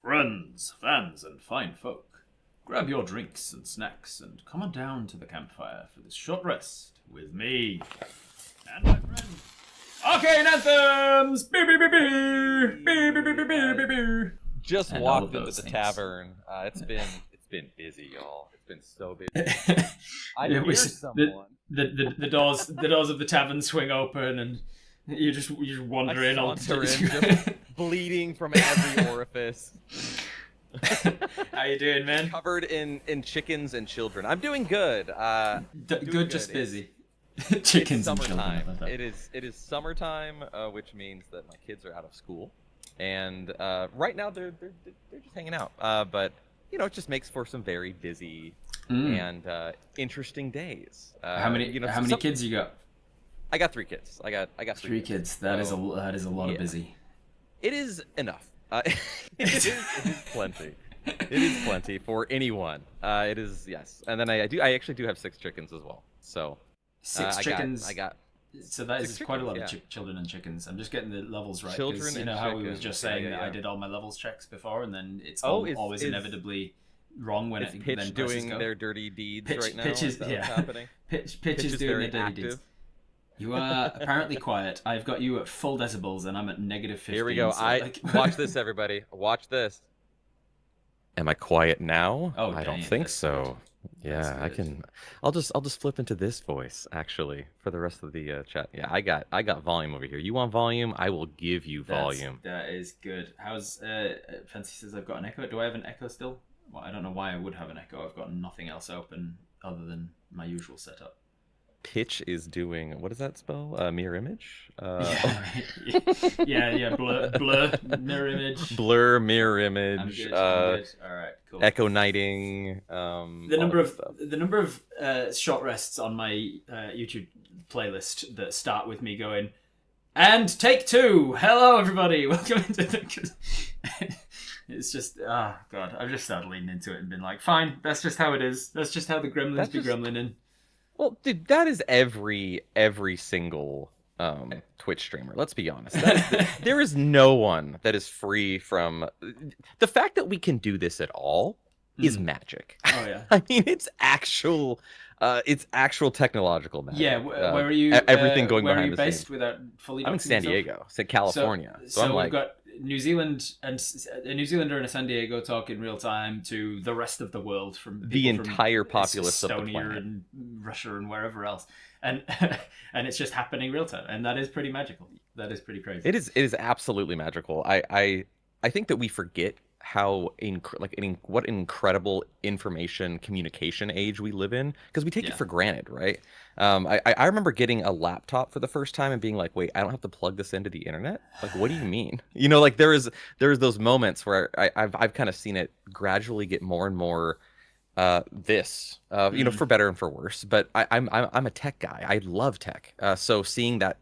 Friends, fans, and fine folk, grab your drinks and snacks and come on down to the campfire for this short rest with me and my friend Arcane Anthems! Bee, bee, bee, bee. Bee, bee, bee, bee, bee, bee, bee. Just And all walked of into those the things. tavern. It's been busy, y'all. It's been so busy. I It hear was someone. the doors of the tavern swing open and you just wander I in all saunter in, just bleeding from every orifice, How you doing, man? covered in chickens and children. I'm doing good. Doing Good, just good. busy. It's Chickens and children. summertime. I love that. It is summertime, which means that my kids are out of school, and right now they're just hanging out. But it just makes for some very busy and interesting days. How many kids you got? I got 3 kids. I got Three kids. That is a lot of busy. It is enough. It is plenty. It is plenty for anyone. It is, yes. And then I actually do have 6 chickens as well. So Six chickens. I got So that is 6 quite a lot chickens, of children and chickens. I'm just getting the levels right. Children 'Cause you and know how we was chickens. just Yeah, saying yeah, that I yeah. did all my levels checks before, and then it's Oh, always inevitably wrong when Is it Pitch then doing presses go. their dirty deeds Pitch- right now? Pitch is- Is that yeah. what's happening? Pitch is doing very their dirty active. deeds. You are apparently quiet. I've got you at full decibels, and I'm at negative 15. Here we go. so, Watch this, everybody. Watch this. Am I quiet now? Oh, I don't damn, think that's so. That's Yeah, I good. can. I'll just flip into this voice actually for the rest of the chat. Yeah, I got volume over here. You want volume? I will give you volume. That is good. How's Fancy says I've got an echo. Do I have an echo still? Well, I don't know why I would have an echo. I've got nothing else open other than my usual setup. Pitch is doing, what does that spell? Mirror image? Yeah. Blur, mirror image. Blur, mirror I'm image. good. I'm good. All right, cool. Echo knighting. The all number that of stuff. the number of short rests on my YouTube playlist that start with me going, and take 2. Hello, everybody. Welcome into the. It's just, God. I've just started leaning into it and been like, fine, that's just how it is. That's just how the gremlins That's be just- gremlining. Well, dude, that is every single Twitch streamer. Let's be honest. There is no one that is free from the fact that we can do this at all is magic. Oh yeah. I mean, it's actual technological magic. Yeah. Where are you? Everything going where behind are you the based scenes. without fully? I'm in doxing San yourself? Diego, California. So I'm we've like, got New Zealand and a New Zealander and a San Diego talk in real time to the rest of the world from the people from entire populace of the Estonia planet. and Russia and wherever else, and and it's just happening real time, and that is pretty magical. That is pretty crazy. It is absolutely magical. I think that we forget how what incredible information communication age we live in because we take Yeah. it for granted, right? I remember getting a laptop for the first time and being like, wait, I don't have to plug this into the internet? Like, what do you mean? Like there's those moments where I've kind of seen it gradually get more and more for better and for worse. But I'm a tech guy. I love tech. So seeing that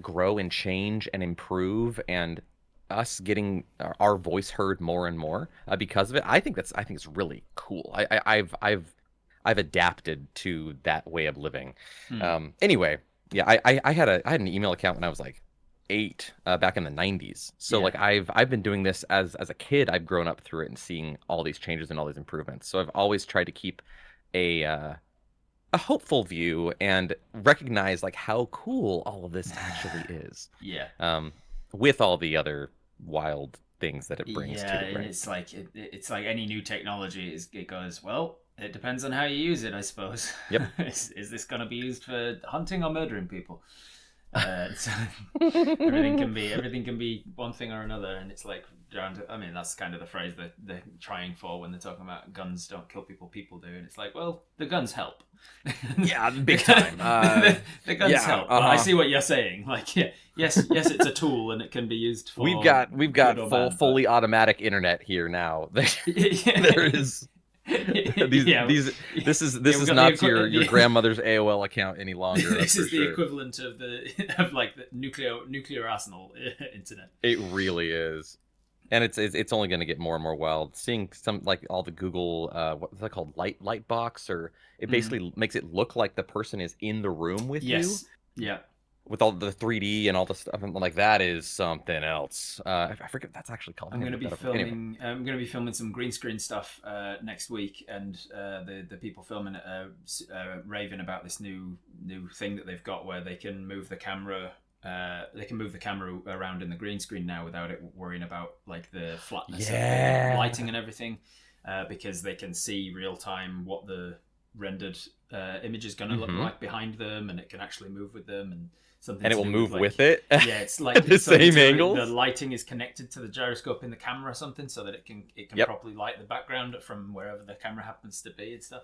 grow and change and improve and us getting our voice heard more and more because of it, I think it's really cool. I've adapted to that way of living. Anyway, yeah, I had an email account when I was like 8 back in the 90s. So Yeah. like I've been doing this as a kid. I've grown up through it and seeing all these changes and all these improvements. So I've always tried to keep a hopeful view and recognize like how cool all of this actually is. Yeah. With all the other wild things that it brings to Yeah, the and brain. it's like any new technology. It goes, well, it depends on how you use it, I suppose. Yep. Is this going to be used for hunting or murdering people? So everything can be one thing or another, and it's like I mean, that's kind of the phrase that they're trying for when they're talking about guns don't kill people, people do, and it's like, well, the guns help. Yeah, big time. The guns yeah, help. But I see what you're saying. Like, yeah, yes, it's a tool, and it can be used for. We've got good or bad, fully automatic internet here now. Yeah. There is this is we've got not the your grandmother's AOL account any longer. This is for the sure. equivalent of the nuclear arsenal internet. It really is. And it's only going to get more and more wild. Seeing some like all the Google what's that called, light box, or it basically makes it look like the person is in the room with you. Yes. Yeah. with all the 3D and all the stuff, and like that is something else. I forget what that's actually called. I'm I going need to to be look that up. Anyway, filming. I'm going to be filming some green screen stuff next week, and the people filming it are raving about this new thing that they've got where they can move the camera. They can move the camera around in the green screen now without it worrying about like the flatness of the yeah. lighting and everything, because they can see real time what the rendered image is going to look Mm-hmm. like behind them, and it can actually move with them, and something And it to will do with move with like it yeah, it's at like the it's something same to do. The angles. lighting is connected to the gyroscope in the camera or something, so that it can Yep. properly light the background from wherever the camera happens to be and stuff.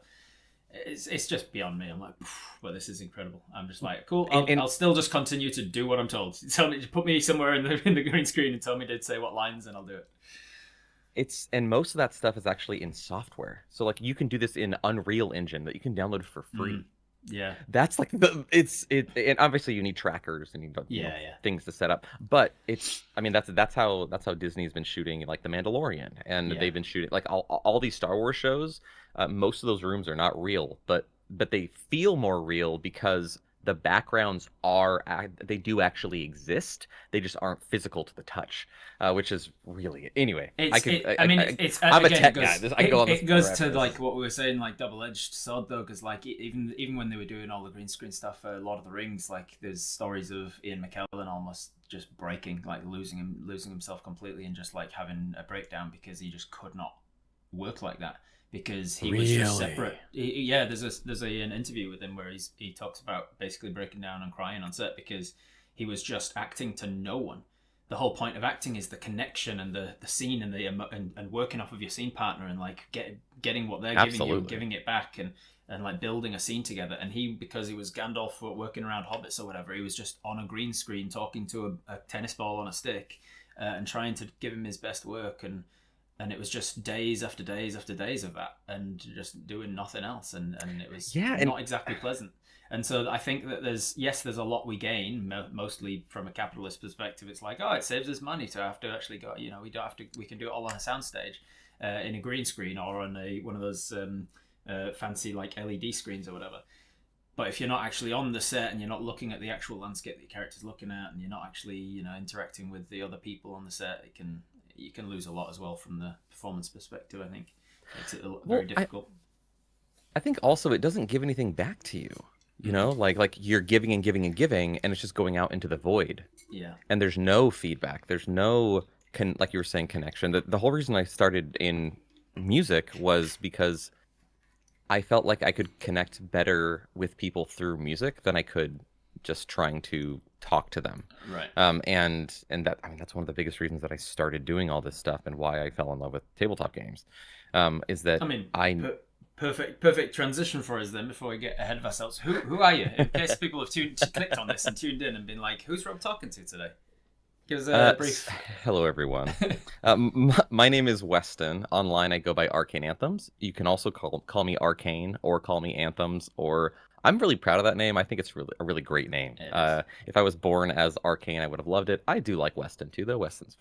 It's just beyond me. I'm like, well, this is incredible. I'm just like, cool. And I'll still just continue to do what I'm told. Tell me, put me somewhere in the green screen and tell me to say what lines, and I'll do it. and most of that stuff is actually in software. So like you can do this in Unreal Engine that you can download for Mm, free. yeah, That's like and obviously you need trackers and yeah, yeah, things to set up. But I mean that's how Disney's been shooting like The Mandalorian, and yeah. they've been shooting like all these Star Wars shows. Most of those rooms are not real, but they feel more real because the backgrounds they do actually exist. They just aren't physical to the touch, which is really anyway. I mean, it's I'm a again, it tech guy. goes I can go on this it goes forever. to like what we were saying, like double-edged sword though, because like even when they were doing all the green screen stuff for Lord of the Rings, like there's stories of Ian McKellen almost just breaking, like losing himself completely, and just like having a breakdown because he just could not work like that because he was just Really? separate. Yeah, an interview with him where he talks about basically breaking down and crying on set because he was just acting to no one. The whole point of acting is the connection and the scene and and working off of your scene partner and like getting what they're giving you and Absolutely. giving it back and like building a scene together. And he, because he was Gandalf working around hobbits or whatever, he was just on a green screen talking to a tennis ball on a stick, and trying to give him his best work. And it was just days after days after days of that and just doing nothing else, and it was Yeah, and not exactly pleasant. And so I think that there's a lot we gain, mostly from a capitalist perspective. It's like, oh, it saves us money to have to actually go. We don't have to. We can do it all on a soundstage, in a green screen or on one of those fancy like LED screens or whatever. But if you're not actually on the set and you're not looking at the actual landscape that your character's looking at, and you're not actually interacting with the other people on the set, you can lose a lot as well from the performance perspective. I think makes it very well, difficult. I think also it doesn't give anything back to you. Mm, Like you're giving and giving and giving, and it's just going out into the void. yeah. And there's no feedback. There's no like you were saying, connection. The whole reason I started in music was because I felt like I could connect better with people through music than I could just trying to talk to them. Right. And that, I mean, that's one of the biggest reasons that I started doing all this stuff and why I fell in love with tabletop games. Is that I mean, I perfect transition for us then. Before we get ahead of ourselves, who are you? In case people have clicked on this and tuned in and been like, "Who's Rob talking to today?" Give us a brief. Hello, everyone. My name is Weston. Online, I go by Arcane Anthems. You can also call me Arcane or call me Anthems. Or I'm really proud of that name. I think it's really a really great name. It is. If I was born as Arcane, I would have loved it. I do like Weston too, though. Weston's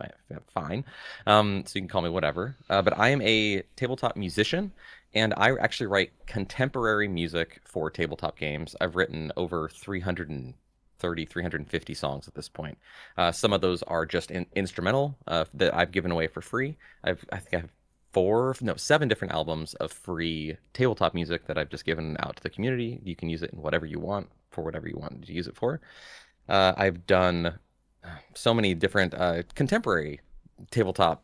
fine. So you can call me whatever. But I am a tabletop musician, and I actually write contemporary music for tabletop games. I've written over 350 songs at this point. Some of those are just instrumental that I've given away for free. I think I have seven different albums of free tabletop music that I've just given out to the community. You can use it in whatever you want for whatever you want to use it for. I've done so many different contemporary tabletop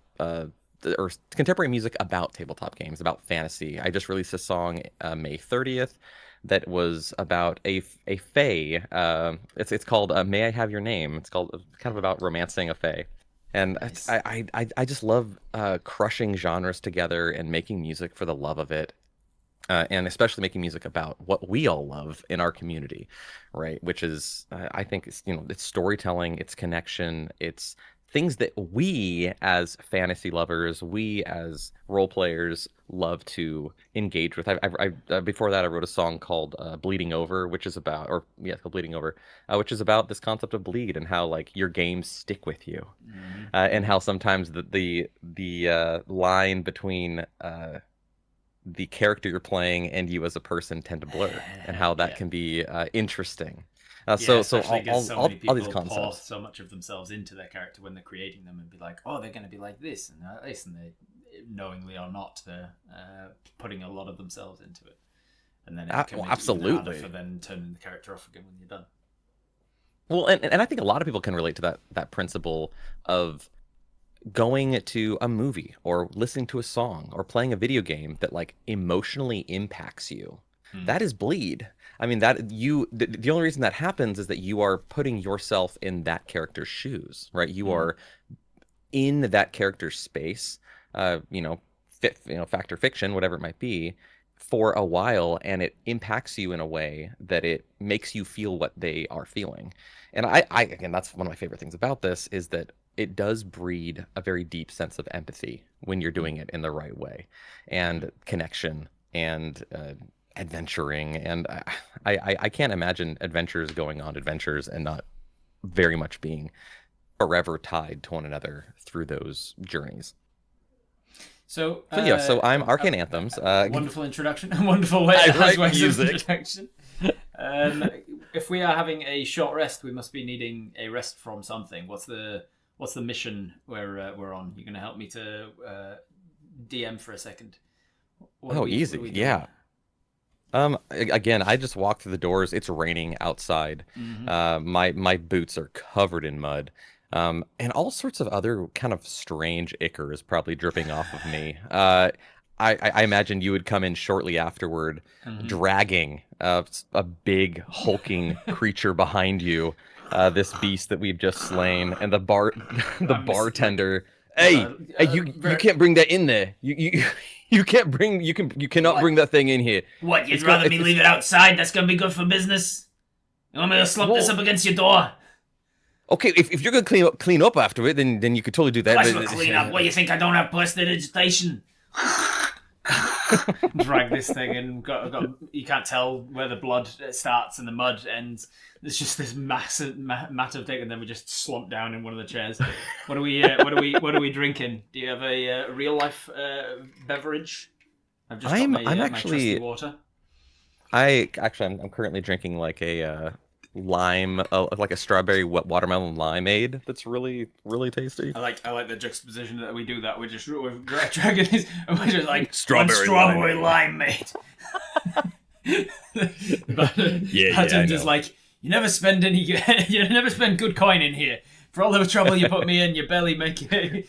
or contemporary music about tabletop games, about fantasy. I just released a song May 30th that was about a fae. It's called "May I Have Your Name." It's called kind of about romancing a fae, and Nice. I just love crushing genres together and making music for the love of it. And especially making music about what we all love in our community, right? Which is, I think, it's storytelling, it's connection, it's things that we as fantasy lovers, we as role players love to engage with. Before that, I wrote a song called "Bleeding Over," which is about, or yeah, it's called "Bleeding Over," which is about this concept of bleed and how like your games stick with you, and how sometimes the line between the character you're playing and you as a person tend to blur, and how that Yeah. can be interesting. Yeah, So especially because so many all these people pour concepts. so much of themselves into their character when they're creating them, and be like, oh, they're going to be like this and this, and they, knowingly or not, they're putting a lot of themselves into it, and then it can Well, make it even harder absolutely. for then turning the character off again when you're done. Well, and I think a lot of people can relate to that principle of going to a movie or listening to a song or playing a video game that like emotionally impacts you. Hmm. That is bleed. I mean, the only reason that happens is that you are putting yourself in that character's shoes, right? You Hmm. are in that character's space, fact or fiction, whatever it might be, for a while, and it impacts you in a way that it makes you feel what they are feeling. And I again, that's one of my favorite things about this is that it does breed a very deep sense of empathy when you're doing it in the right way, and connection and adventuring. And I can't imagine adventures going on adventures and not very much being forever tied to one another through those journeys. So, So yeah, so I'm Arcane Anthems. wonderful introduction, a wonderful way, I as write ways of music. introduction. Um, if we are having a short rest, we must be needing a rest from something. What's the mission we're on? You're going to help me to DM for a second. What are Oh, we easy. doing? Yeah. Again, I just walked through the doors. It's raining outside. Mm-hmm. My boots are covered in mud. And all sorts of other kind of strange ichor is probably dripping off of me. I imagine you would come in shortly afterward, Mm-hmm. dragging a big hulking creature behind you. This beast that we've just slain, and the I miss like bartender. what Hey, you can't bring that in there. You cannot what bring that thing in here. what? You'd It's got rather me it's leave it outside? That's gonna be good for business. You want me to slump this well, up against your door? okay. If you're gonna clean up after it, then you could totally do that. Clash will clean up. What, you think I don't have prestidigitation? Drag this thing in. You can't tell where the blood starts and the mud ends. There's just this massive mat of dick, and then we just slump down in one of the chairs. What are we? What are we drinking? Do you have a real life beverage? I've just got I'm my trusty actually water. I'm currently drinking like a lime, like a strawberry watermelon limeade. That's really tasty. I like the juxtaposition that we do that. We're dragging this, and we're just like Strawberry one strawberry lime, mate. But Yeah, I just know. like you never spend good coin in here. For all the trouble you put me in, you're barely paying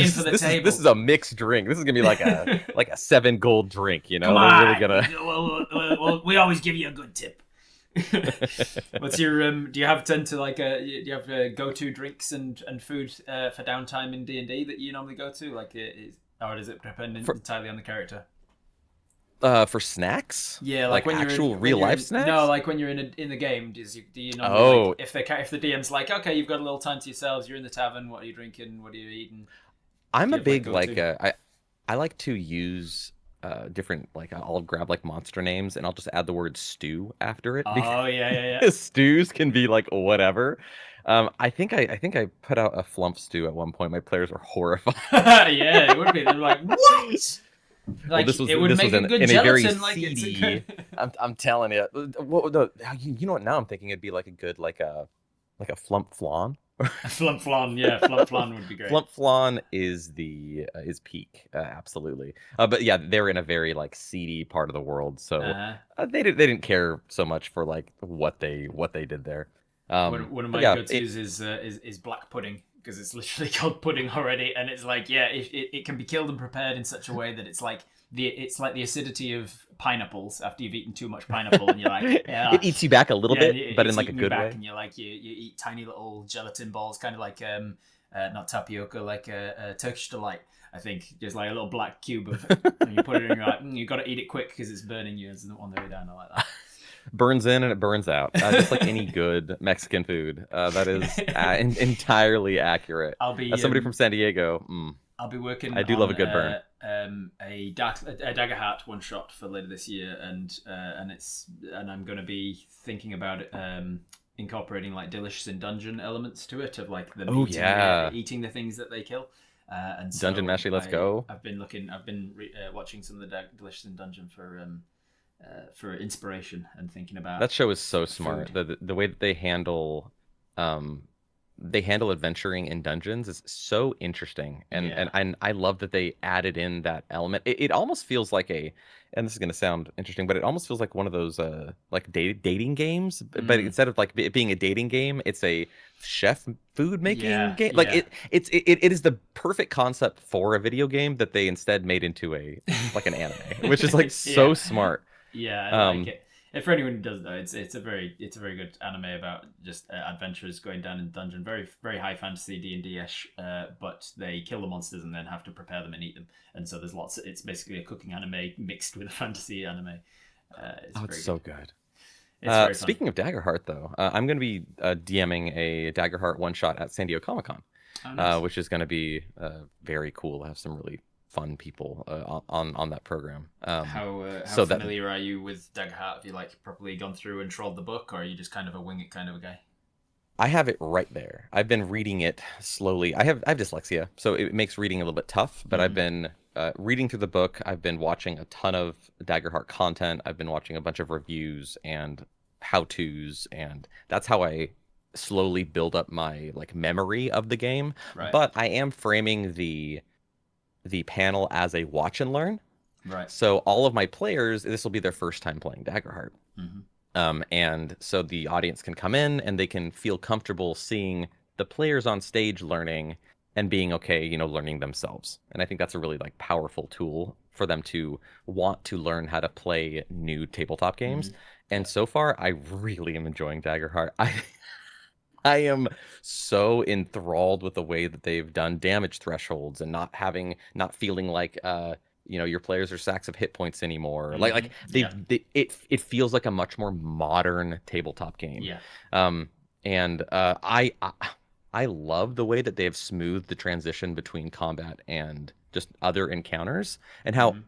for the table. This is a mixed drink. This is gonna be like a like a 7 gold drink. You know, Come we're really on. gonna. Well, we always give you a good tip. What's your do you tend to like do you have go-to drinks and food for downtime in D&D that you normally go to, like or does it depend entirely on the character? For snacks? Yeah, like when actual you're real life snacks? No, like when you're in the game, do you normally Oh, like if the DM's like, okay, you've got a little time to yourselves, you're in the tavern, what are you drinking, what are you eating? I'm Do a you have like big go-to? I like to use different I'll grab like monster names and I'll just add the word stew after it Oh yeah. because stews can be like whatever. I think I put out a flump stew at one point. My players were horrified. Yeah, it would be. They're like, what? Well, Like it would this make was a good in a very gelatin. Like it's a seedy. good... I'm telling you. Well, no, you know what? Now I'm thinking it'd be like a good like a flump flan. Flump flan, yeah, flump flan would be great. Flump flan is the is peak, absolutely. But yeah, they're in a very like seedy part of the world, so Uh, they didn't care so much for like what they did there. one of But my yeah, go-tos is black pudding, because it's literally called pudding already, and it's like, yeah, it can be killed and prepared in such a way that it's like the acidity of pineapples after you've eaten too much pineapple, and you're like, yeah, it eats you back a little yeah, bit, but in it's like a eating you good back, way. and you're like, you eat tiny little gelatin balls, kind of like not tapioca, like a Turkish delight. I think just like a little black cube of, and you put it in, you're like, you got to eat it quick because it's burning you as on the way down. I like that. Burns in and it burns out, just like any good Mexican food. That is entirely accurate. I'll be As somebody from San Diego, I'll be working I do love on a good burn. a Daggerheart one shot for later this year, and I'm going to be thinking about it, incorporating like delicious in dungeon elements to it, of like the Oh yeah, eating the things that they kill. And so Dungeon Meshy, let's go. I've been watching some of the delicious in dungeon for for inspiration and thinking about That show is so smart. food. The way that um, they handle adventuring in dungeons is so interesting, and Yeah. I love that they added in that element. It almost feels like and this is gonna sound interesting, but it almost feels like one of those like dating games, but Mm. instead of like it being a dating game, it's a chef food making Yeah. game. Like Yeah. it is the perfect concept for a video game that they instead made into a like an anime, which is like so Yeah. smart. Yeah, I like Um, it. And for anyone who does know, it's a very good anime about just adventurers going down in dungeon, very high fantasy D&D ish, but they kill the monsters and then have to prepare them and eat them. And so there's lots. It's basically a cooking anime mixed with a fantasy anime. It's oh, it's very so good. good. It's very fun. Speaking of Daggerheart, though, I'm going to be DMing a Daggerheart one shot at San Diego Comic Con, Oh, nice. which is going to be very cool. I have some really fun people on that program. How So that familiar are you with Daggerheart? Have you like properly gone through and trolled the book, or are you just kind of a wing it kind of a guy? I have it right there. I've been reading it slowly. I have dyslexia, so it makes reading a little bit tough. But I've Mm-hmm. been reading through the book. I've been watching a ton of Daggerheart content. I've been watching a bunch of reviews and how-tos, and that's how I slowly build up my like memory of the game. Right. But I am framing the panel as a watch and learn. Right. So all of my players, this will be their first time playing Daggerheart. Mm-hmm. And so the audience can come in and they can feel comfortable seeing the players on stage learning and being okay, learning themselves. And I think that's a really like powerful tool for them to want to learn how to play new tabletop Mm-hmm. games. Yeah. And so far, I really am enjoying Daggerheart. I am so enthralled with the way that they've done damage thresholds and not feeling like your players are sacks of hit points anymore. Mm-hmm. Yeah. It feels like a much more modern tabletop game. Yeah. Um and I love the way that they have smoothed the transition between combat and just other encounters and how Mm-hmm.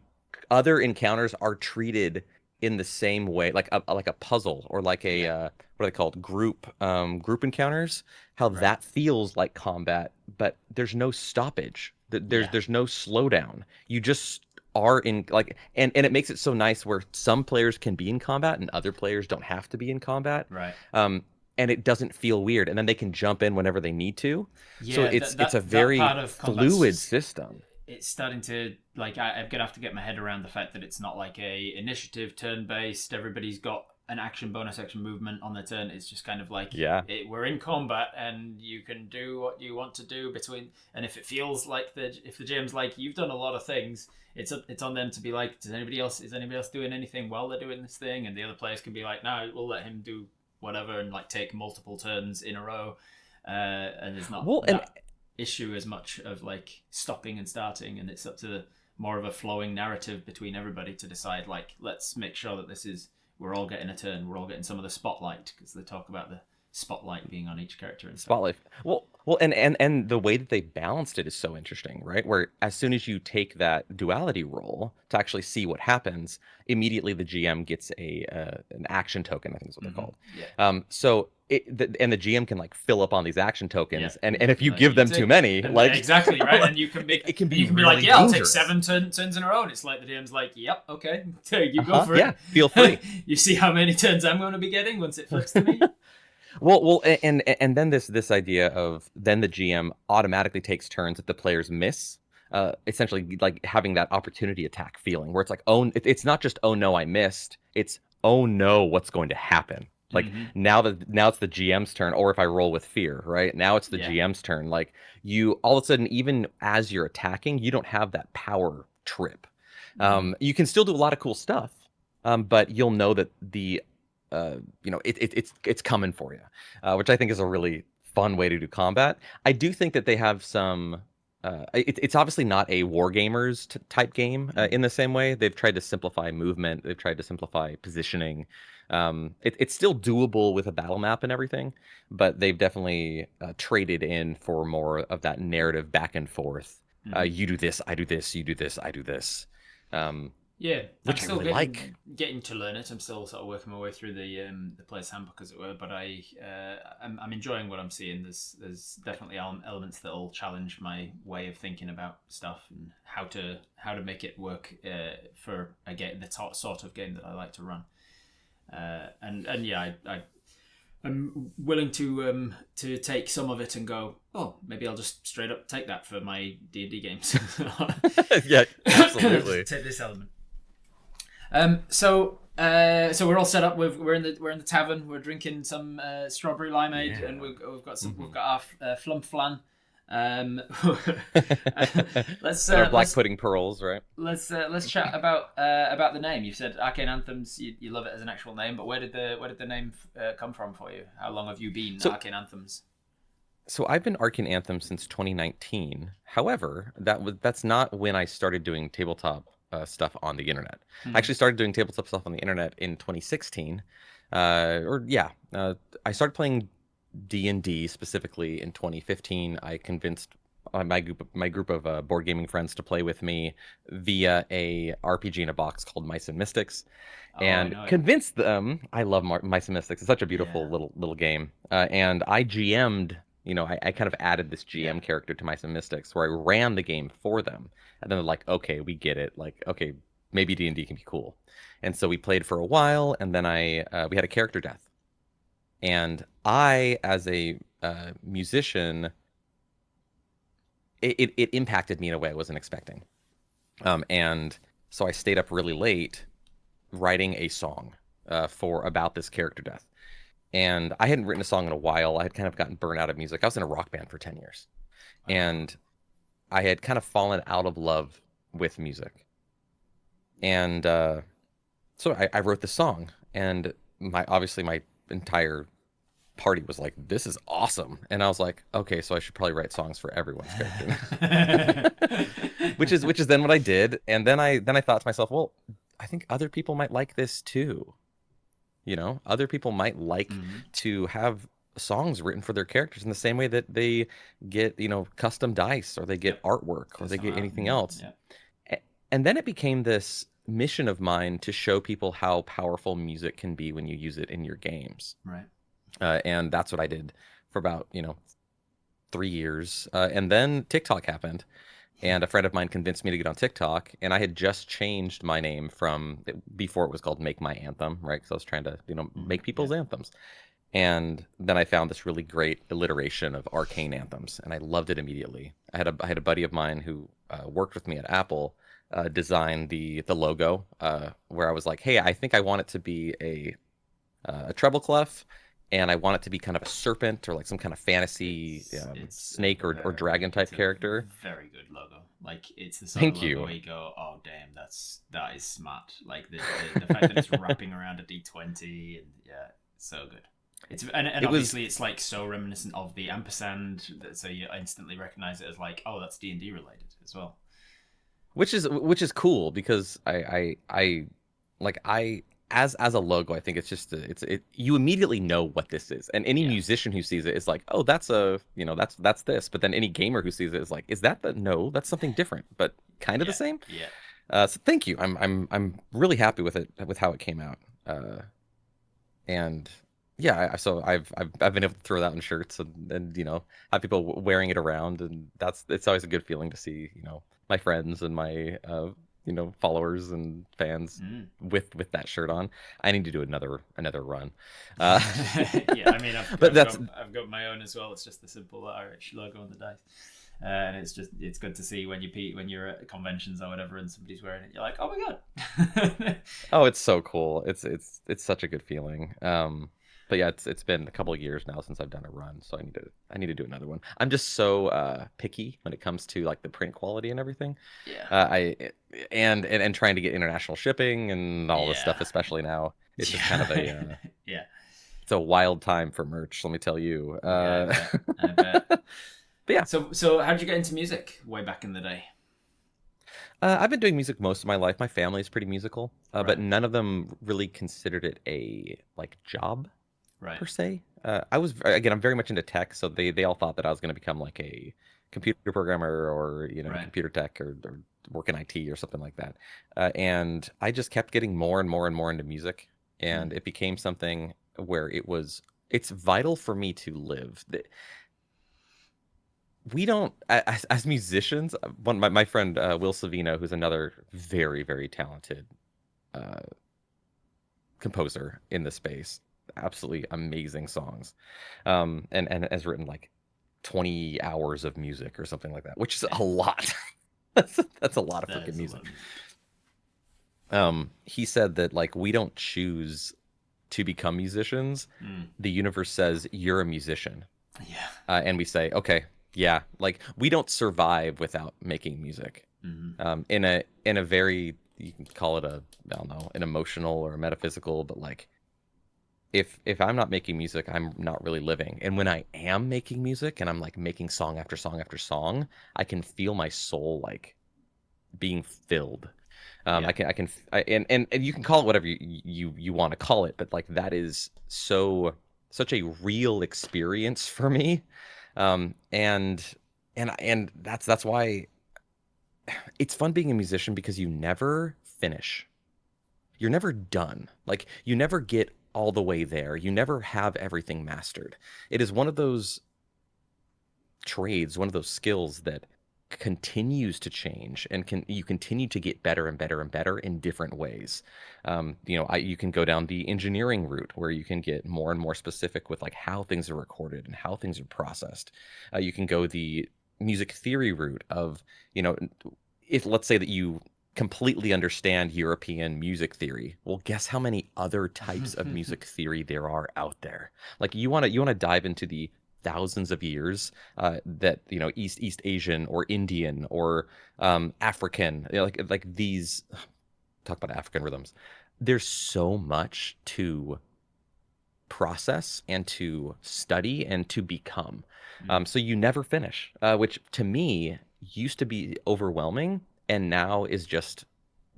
other encounters are treated in the same way, like a puzzle or like a Yeah. what are they called? Group encounters. How Right. that feels like combat, but there's no stoppage. There's Yeah. there's no slowdown. You just are in like and it makes it so nice where some players can be in combat and other players don't have to be in combat. Right. Um, and it doesn't feel weird, and then they can jump in whenever they need to. So Yeah. it's a That very part of combat's fluid just system. it's starting to like I'm gonna have to get my head around the fact that it's not like a initiative turn based. Everybody's got an action bonus action movement on their turn. It's just kind of like Yeah. we're in combat and you can do what you want to do between. And if it feels like if the GM's like you've done a lot of things, it's on them to be like, is anybody else doing anything while they're doing this thing? And the other players can be like, no, we'll let him do whatever and like take multiple turns in a row. And there's not Well, and that issue as much of like stopping and starting, and it's up to more of a flowing narrative between everybody to decide like let's make sure that we're all getting a turn, we're all getting some of the spotlight, because they talk about the spotlight being on each character and stuff. Spotlight. Well, and the way that they balanced it is so interesting, right? Where as soon as you take that duality roll to actually see what happens, immediately the GM gets an action token. I think is what they're Mm-hmm. called. Yeah. So and the GM can like fill up on these action Yeah, tokens, and if you like give you them too take, many, and like exactly right, and you can make it can and be you can be like, really yeah, I'll take dangerous. 7 turns in a row, and it's like the DM's like, yep, okay, you go for Yeah, it. feel free. You see how many turns I'm going to be getting once it flips to me. Well, and then this idea of then the GM automatically takes turns if the players miss, essentially like having that opportunity attack feeling where it's like, oh, it's not just oh no I missed, it's oh no what's going to happen. Like Mm-hmm. now it's the GM's turn, or if I roll with fear, right? Now it's the Yeah. GM's turn. Like you all of a sudden, even as you're attacking, you don't have that power trip. Mm-hmm. You can still do a lot of cool stuff, but you'll know that it's coming for you, which I think is a really fun way to do combat. I do think that they have some. It's obviously not a wargamers type game in the same way. They've tried to simplify movement. They've tried to simplify positioning. It's still doable with a battle map and everything, but they've definitely traded in for more of that narrative back and forth. Mm-hmm. You do this, I do this, you do this, I do this. Yeah, I'm which I still really like. getting to learn it. I'm still sort of working my way through the player's handbook, as it were. But I'm enjoying what I'm seeing. There's definitely elements that'll challenge my way of thinking about stuff and how to make it work for a game, the sort of game that I like to run. And yeah, I'm willing to take some of it and go, oh, maybe I'll just straight up take that for my D&D games. Yeah, absolutely. Take this element. So we're all set up. We're in the tavern. We're drinking some strawberry limeade, and we've got some. We've got our flum flan. Let's And our black pudding pearls, right? let's chat about the name. You said Arcane Anthems. You love it as an actual name, but where did the name come from for you? How long have you been Arcane Anthems? So I've been Arcane Anthem since 2019. However, that's not when I started doing tabletop stuff on the internet. I actually started doing tabletop stuff on the internet in 2016. I started playing D&D specifically in 2015. I convinced my group of board gaming friends to play with me via a RPG in a box called Mice and Mystics, and convinced them. I love Mice and Mystics. It's such a beautiful little game, and I GM'd. I kind of added this GM character to Mice and Mystics, where I ran the game for them, and then they're like, "Okay, we get it. Like, okay, maybe D&D can be cool." And so we played for a while, and then we had a character death, and I, as a musician, it impacted me in a way I wasn't expecting. And so I stayed up really late writing a song for about this character death. And I hadn't written a song in a while. I had kind of gotten burnt out of music. I was in a rock band for 10 years. And I had kind of fallen out of love with music. And so I wrote the song. And obviously my entire party was like, "This is awesome." And I was like, okay, so I should probably write songs for everyone's character. which is then what I did. And then I thought to myself, well, I think other people might like this too. Other people might like to have songs written for their characters in the same way that they get, custom dice, or they get artwork, or they get anything else. And then it became this mission of mine to show people how powerful music can be when you use it in your games. Right. And that's what I did for about 3 years. And then TikTok happened, and a friend of mine convinced me to get on TikTok. And I had just changed my name from before it was called Make My Anthem, right? Because I was trying to make people's anthems. And then I found this really great alliteration of Arcane Anthems, and I loved it immediately. I had a buddy of mine who worked with me at Apple, design the logo, where I was like, hey, I think I want it to be a treble clef, and I want it to be kind of a serpent or like some kind of fantasy snake or dragon type character. Very good logo. Like, it's the sort Thank of logo you. where you go, oh damn, that is smart. Like the fact that it's wrapping around a D20, and so good. Obviously it's like so reminiscent of the ampersand, so you instantly recognize it as like, oh, that's D&D related as well. Which is cool, because I as a logo, I think it's just you immediately know what this is, and any musician who sees it is like, oh, that's that's this. But then any gamer who sees it is like, is that no, that's something different, but kind of the same. So thank you. I'm really happy with it, with how it came out. And so I've been able to throw that on shirts and have people wearing it around, and it's always a good feeling to see my friends and my followers and fans with that shirt on. I need to do another run. I mean, I've got my own as well. It's just the simple Irish logo on the dice. And it's good to see when you're at conventions or whatever and somebody's wearing it. You're like, oh my god. Oh, it's so cool. It's such a good feeling. But yeah, it's been a couple of years now since I've done a run, so I need to do another one. I'm just so picky when it comes to like the print quality and everything. And trying to get international shipping and all this stuff, especially now. It's just kind of a it's a wild time for merch, let me tell you. I bet. But yeah. So how did you get into music way back in the day? I've been doing music most of my life. My family is pretty musical, but none of them really considered it a job. Right. Per se. I'm very much into tech, so they all thought that I was going to become like a computer programmer or Right. computer tech or work in IT or something like that. And I just kept getting more and more and more into music, and Mm. it became something where it's vital for me to live. We don't as musicians. My friend Will Savino, who's another very very talented uh, composer in the space, absolutely amazing songs, and has written like 20 hours of music or something like that, which is a Damn. lot. That's a lot of That freaking is a lot music. of music. He said that like we don't choose to become musicians. Mm. The universe says you're a musician, Yeah. and we say, okay, yeah, like we don't survive without making music. Mm. In a very, you can call it a, I don't know, an emotional or a metaphysical, but like if I'm not making music, I'm not really living. And when I am making music and I'm like making song after song after song, I can feel my soul like being filled. Yeah. And you can call it whatever you want to call it, but like that is such a real experience for me. And that's why it's fun being a musician, because you never finish. You're never done. Like you never get all the way there. You never have everything mastered. It is one of those trades, one of those skills that continues to change, and you continue to get better and better and better in different ways. You can go down the engineering route where you can get more and more specific with like how things are recorded and how things are processed. You can go the music theory route of, you know, if let's say that you completely understand European music theory, well, guess how many other types of music theory there are out there. Like you want to dive into the thousands of years that East Asian or Indian or African, like these, talk about African rhythms. There's so much to process and to study and to become. Mm. So you never finish, which to me used to be overwhelming and now is just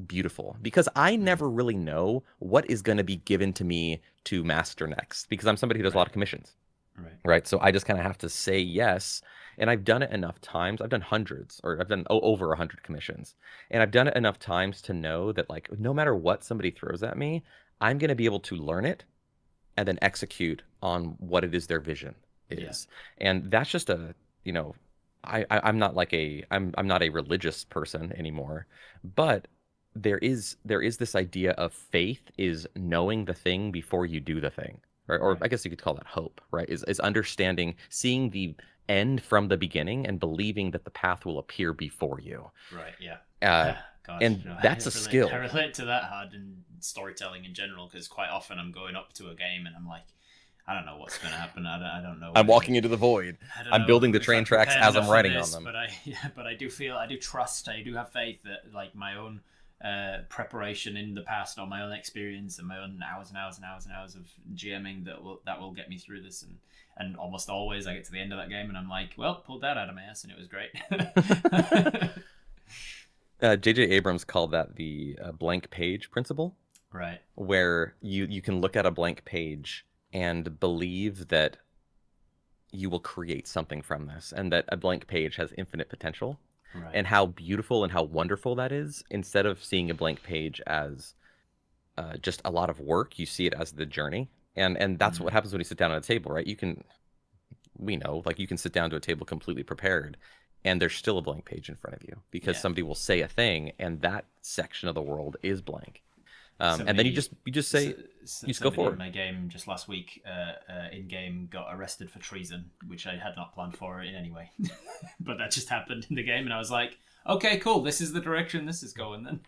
beautiful, because I Mm. never really know what is going to be given to me to master next, because I'm somebody who does a lot Right. of commissions. Right. Right. So I just kind of have to say yes. And I've done it enough times. I've done hundreds, or I've done over 100 commissions. And I've done it enough times to know that, like, no matter what somebody throws at me, I'm going to be able to learn it and then execute on what it is their vision Yeah. is. And that's just a, you know, I'm not like I'm not a religious person anymore, but there is this idea of faith is knowing the thing before you do the thing. Or Right. I guess you could call that hope, right? Is understanding, seeing the end from the beginning and believing that the path will appear before you. Right. Yeah. Uh, God, and no, that's a I skill. relate to that hard in storytelling in general, because quite often I'm going up to a game and I'm like, I don't know what's going to happen. I don't know I'm whether walking into the void. I don't I'm know building the if I train tracks prepared as enough I'm for writing on this, them. but I do feel, I do trust, I do have faith that like my own preparation in the past, or my own experience and my own hours and hours and hours and hours of GMing that will get me through this. And almost always I get to the end of that game and I'm like, well, pulled that out of my ass and it was great. J.J. Abrams called that the blank page principle, Right. where you can look at a blank page and believe that you will create something from this, and that a blank page has infinite potential, Right. and how beautiful and how wonderful that is. Instead of seeing a blank page as just a lot of work, you see it as the journey, and that's what Mm. happens when you sit down at a table, right? We know, like, you can sit down to a table completely prepared, and there's still a blank page in front of you, because Yeah. somebody will say a thing and that section of the world is blank. And then you Somebody, just so, say, you just go somebody in forward. my game just last week, in game, got arrested for treason, which I had not planned for in any way, but that just happened in the game, and I was like, okay, cool, this is the direction this is going then,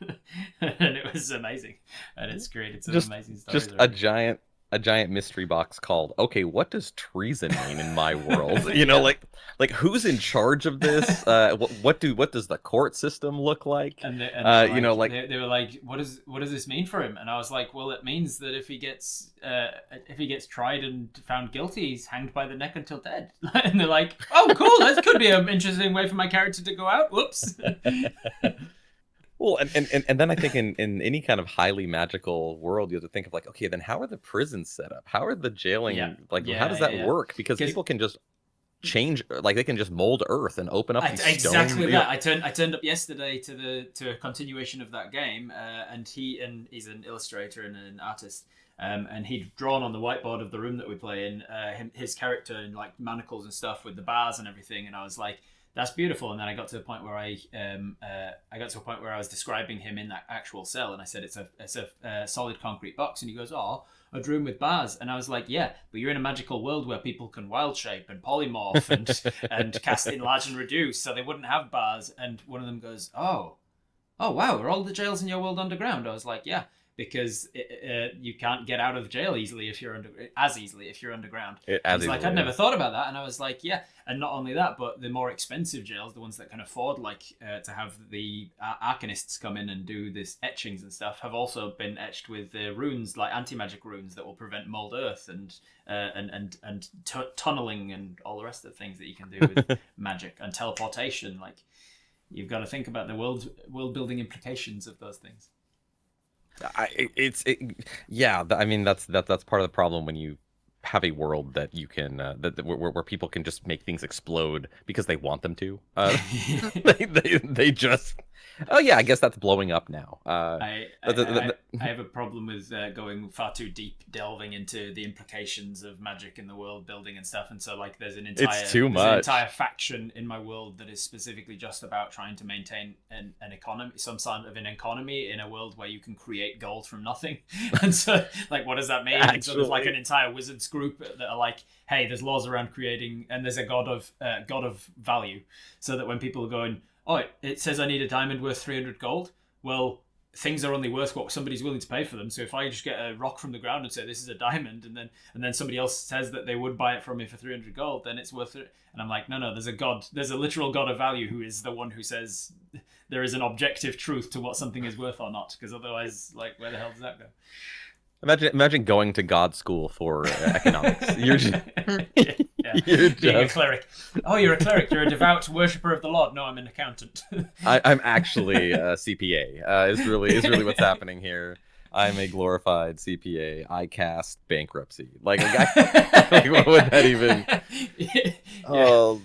and it was amazing, and it's created some just amazing stories just a already. giant mystery box called, okay, what does treason mean in my world? Yeah. Like who's in charge of this? What does the court system look like? And they were like Like, they were like, what does this mean for him? And I was like, well, it means that if he gets tried and found guilty, he's hanged by the neck until dead. And they're like, oh, cool, that could be an interesting way for my character to go out. Whoops. well, and then I think in any kind of highly magical world, you have to think of like, okay, then how are the prisons set up? How are the Yeah, jailing, like, how yeah, does yeah, that yeah. work? Because Because people can just change, like they can just mold earth and open up these Exactly stone. that. I turned up yesterday to a continuation of that game, and he's an illustrator and an artist. And he'd drawn on the whiteboard of the room that we play in his character in like manacles and stuff with the bars and everything, and I was like, "That's beautiful." And then I got to the point where I was describing him in that actual cell, and I said, "It's a solid concrete box," and he goes, "Oh, a room with bars," and I was like, "Yeah, but you're in a magical world where people can wild shape and polymorph and cast enlarge and reduce, so they wouldn't have bars." And one of them goes, "Oh, wow, are all the jails in your world underground?" I was like, "Yeah." Because you can't get out of jail easily if you're underground. He's like, "I'd never thought about that," and I was like, "Yeah." And not only that, but the more expensive jails, the ones that can afford to have the arcanists come in and do this etchings and stuff, have also been etched with runes like anti-magic runes that will prevent mold earth and tunneling and all the rest of the things that you can do with magic and teleportation. Like, you've got to think about the world building implications of those things. Yeah. I mean, that's part of the problem when you have a world that you can where people can just make things explode because they want them to. They just. Oh yeah, I guess that's blowing up now. I have a problem with going far too deep, delving into the implications of magic in the world building and stuff. And so, like, there's an entire faction in my world that is specifically just about trying to maintain an economy, some sort of an economy in a world where you can create gold from nothing. And so, like, what does that mean? And so there's like an entire wizards group that are like, "Hey, there's laws around creating, and there's a god of value," so that when people are going, "Oh, it says I need a diamond worth 300 gold." Well, things are only worth what somebody's willing to pay for them. So if I just get a rock from the ground and say this is a diamond, and then somebody else says that they would buy it from me for 300 gold, then it's worth it. And I'm like, no, there's a literal god of value who is the one who says there is an objective truth to what something is worth or not. Because otherwise, like, where the hell does that go? Imagine going to God school for economics. You're just, being a cleric. Oh, you're a cleric. You're a devout worshipper of the Lord. No, I'm an accountant. I'm actually a CPA. Is really what's happening here. I'm a glorified CPA. I cast bankruptcy. Like what would that even? Oh,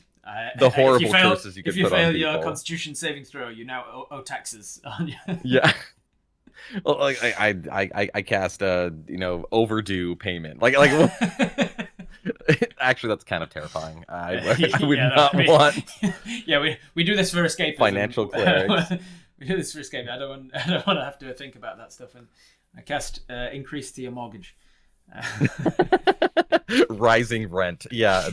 the horrible curses you could put on people. If you fail your Constitution saving throw, you now owe taxes on you. Yeah. Well, like I cast overdue payment. Like actually, that's kind of terrifying. I would not want. Yeah, we do this for escapism. Financial clerics. We do this for escapism. I don't want to have to think about that stuff. And I cast increase to your mortgage. Rising rent. Yeah.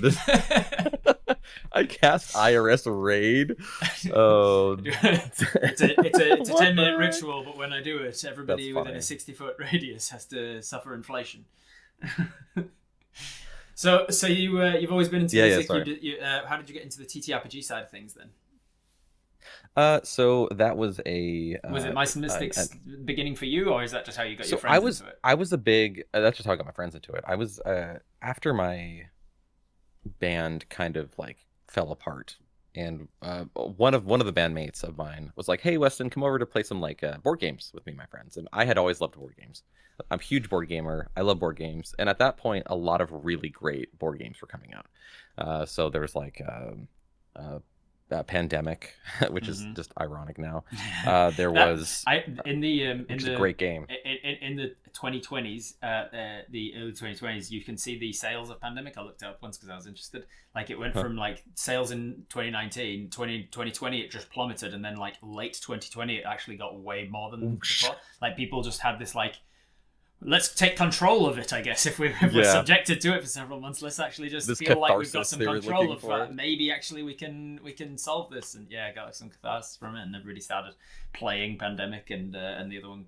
I cast IRS raid. Oh, it's a 10-minute ritual, but when I do it, everybody within a 60-foot radius has to suffer inflation. So you've always been into music. How did you get into the TTRPG side of things then? So that was was it Mice and Mystics beginning for you, or is that just how you got your friends into it? I was a big. That's just how I got my friends into it. I was after my band kind of like fell apart, and one of the bandmates of mine was like, "Hey, Weston, come over to play some like board games with me and my friends." And I had always loved board games. I'm a huge board gamer. I love board games, and at that point, a lot of really great board games were coming out. So there was like Pandemic, which is just ironic now. There was a great game in the 2020s, the early 2020s. You can see the sales of Pandemic. I looked it up once because I was interested. Like, it went from like sales in 2019, 2020 it just plummeted, and then like late 2020 it actually got way more than before. Like, people just had this like, let's take control of it, I guess. If we're subjected to it for several months, let's actually just feel like we've got some control of that. Maybe actually we can solve this. And yeah, I got some catharsis from it, and everybody started playing Pandemic and the other one.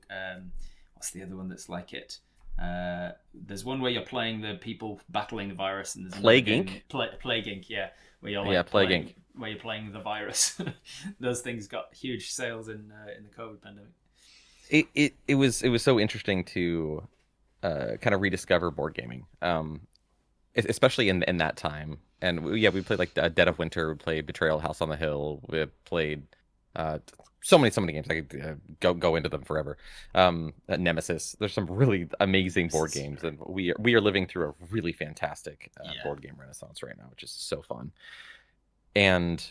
What's the other one that's like it? There's one where you're playing the people battling the virus, and there's Plague Inc. Plague Inc. Yeah, where you're like Plague Inc. Where you're playing the virus. Those things got huge sales in the COVID pandemic. It was so interesting to kind of rediscover board gaming, especially in that time. And we played like Dead of Winter, we played Betrayal House on the Hill, we played Uh, so many games. I could go into them forever. Nemesis. There's some really amazing board Nemesis, games, right. and we are living through a really fantastic Yeah. board game renaissance right now, which is so fun. And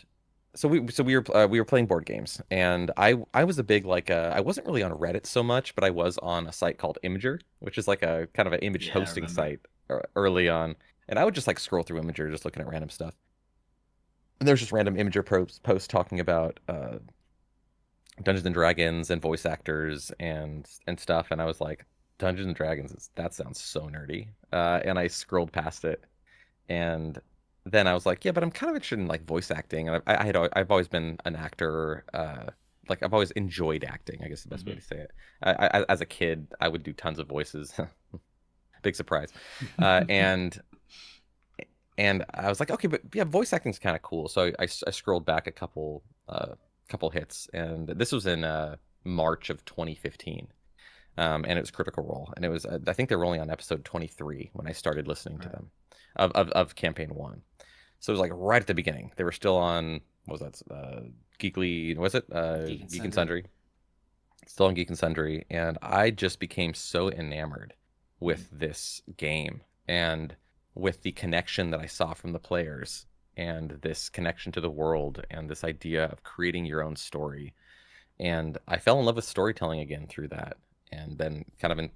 we were playing board games, and I was a big like I wasn't really on Reddit so much, but I was on a site called Imager, which is like a kind of an image Yeah, I hosting remember. site early on, and I would just like scroll through Imager just looking at random stuff. And there's just random Imager posts talking about Dungeons and Dragons and voice actors and stuff, and I was like, Dungeons and Dragons that sounds so nerdy. And I scrolled past it, and then I was like, yeah, but I'm kind of interested in like voice acting, and I've always been an actor. Like I've always enjoyed acting, I guess the best way Hmm. to say it. As a kid, I would do tons of voices. Big surprise. Uh, and and I was like, okay, but yeah, voice acting's kind of cool. So I scrolled back a couple hits, and this was in March of 2015. And it was Critical Role, and it was I think they were only on episode 23 when I started listening to Right. them of campaign one. So it was like right at the beginning. They were still on what was that Geekly? Was it Geek and Geek and Sundry. Sundry? Still on Geek and Sundry, and I just became so enamored Mm. with this game and with the connection that I saw from the players and this connection to the world and this idea of creating your own story. And I fell in love with storytelling again through that, and then kind of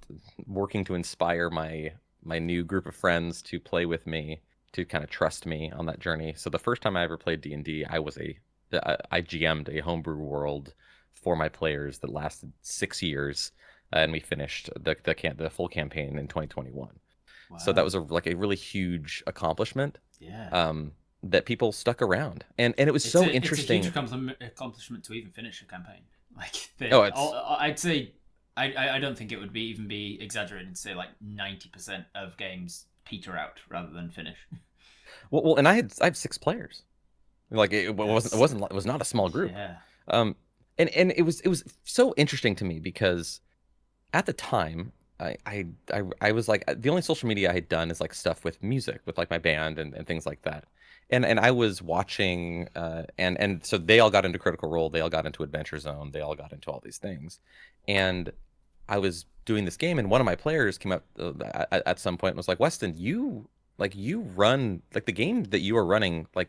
working to inspire my new group of friends to play with me, to kind of trust me on that journey. So the first time I ever played D&D, I GM'd a homebrew world for my players that lasted 6 years, and we finished the full campaign in 2021. So that Wow. was like a really huge accomplishment, Yeah. um, that people stuck around, and it was It's so a huge interesting. accomplishment to even finish a campaign. Like Oh, it's I'd say I don't think it would be even be exaggerated to say like 90% of games peter out rather than finish. well, and I have 6 players. Like That's it was not a small group. yeah. Um, and it was so interesting to me because at the time I was like the only social media I had done is like stuff with music with like my band and things like that. And I was watching and so they all got into Critical Role, they all got into Adventure Zone, they all got into all these things. And I was doing this game, and one of my players came up at some point and was like, Weston, you run like the game that you are running, like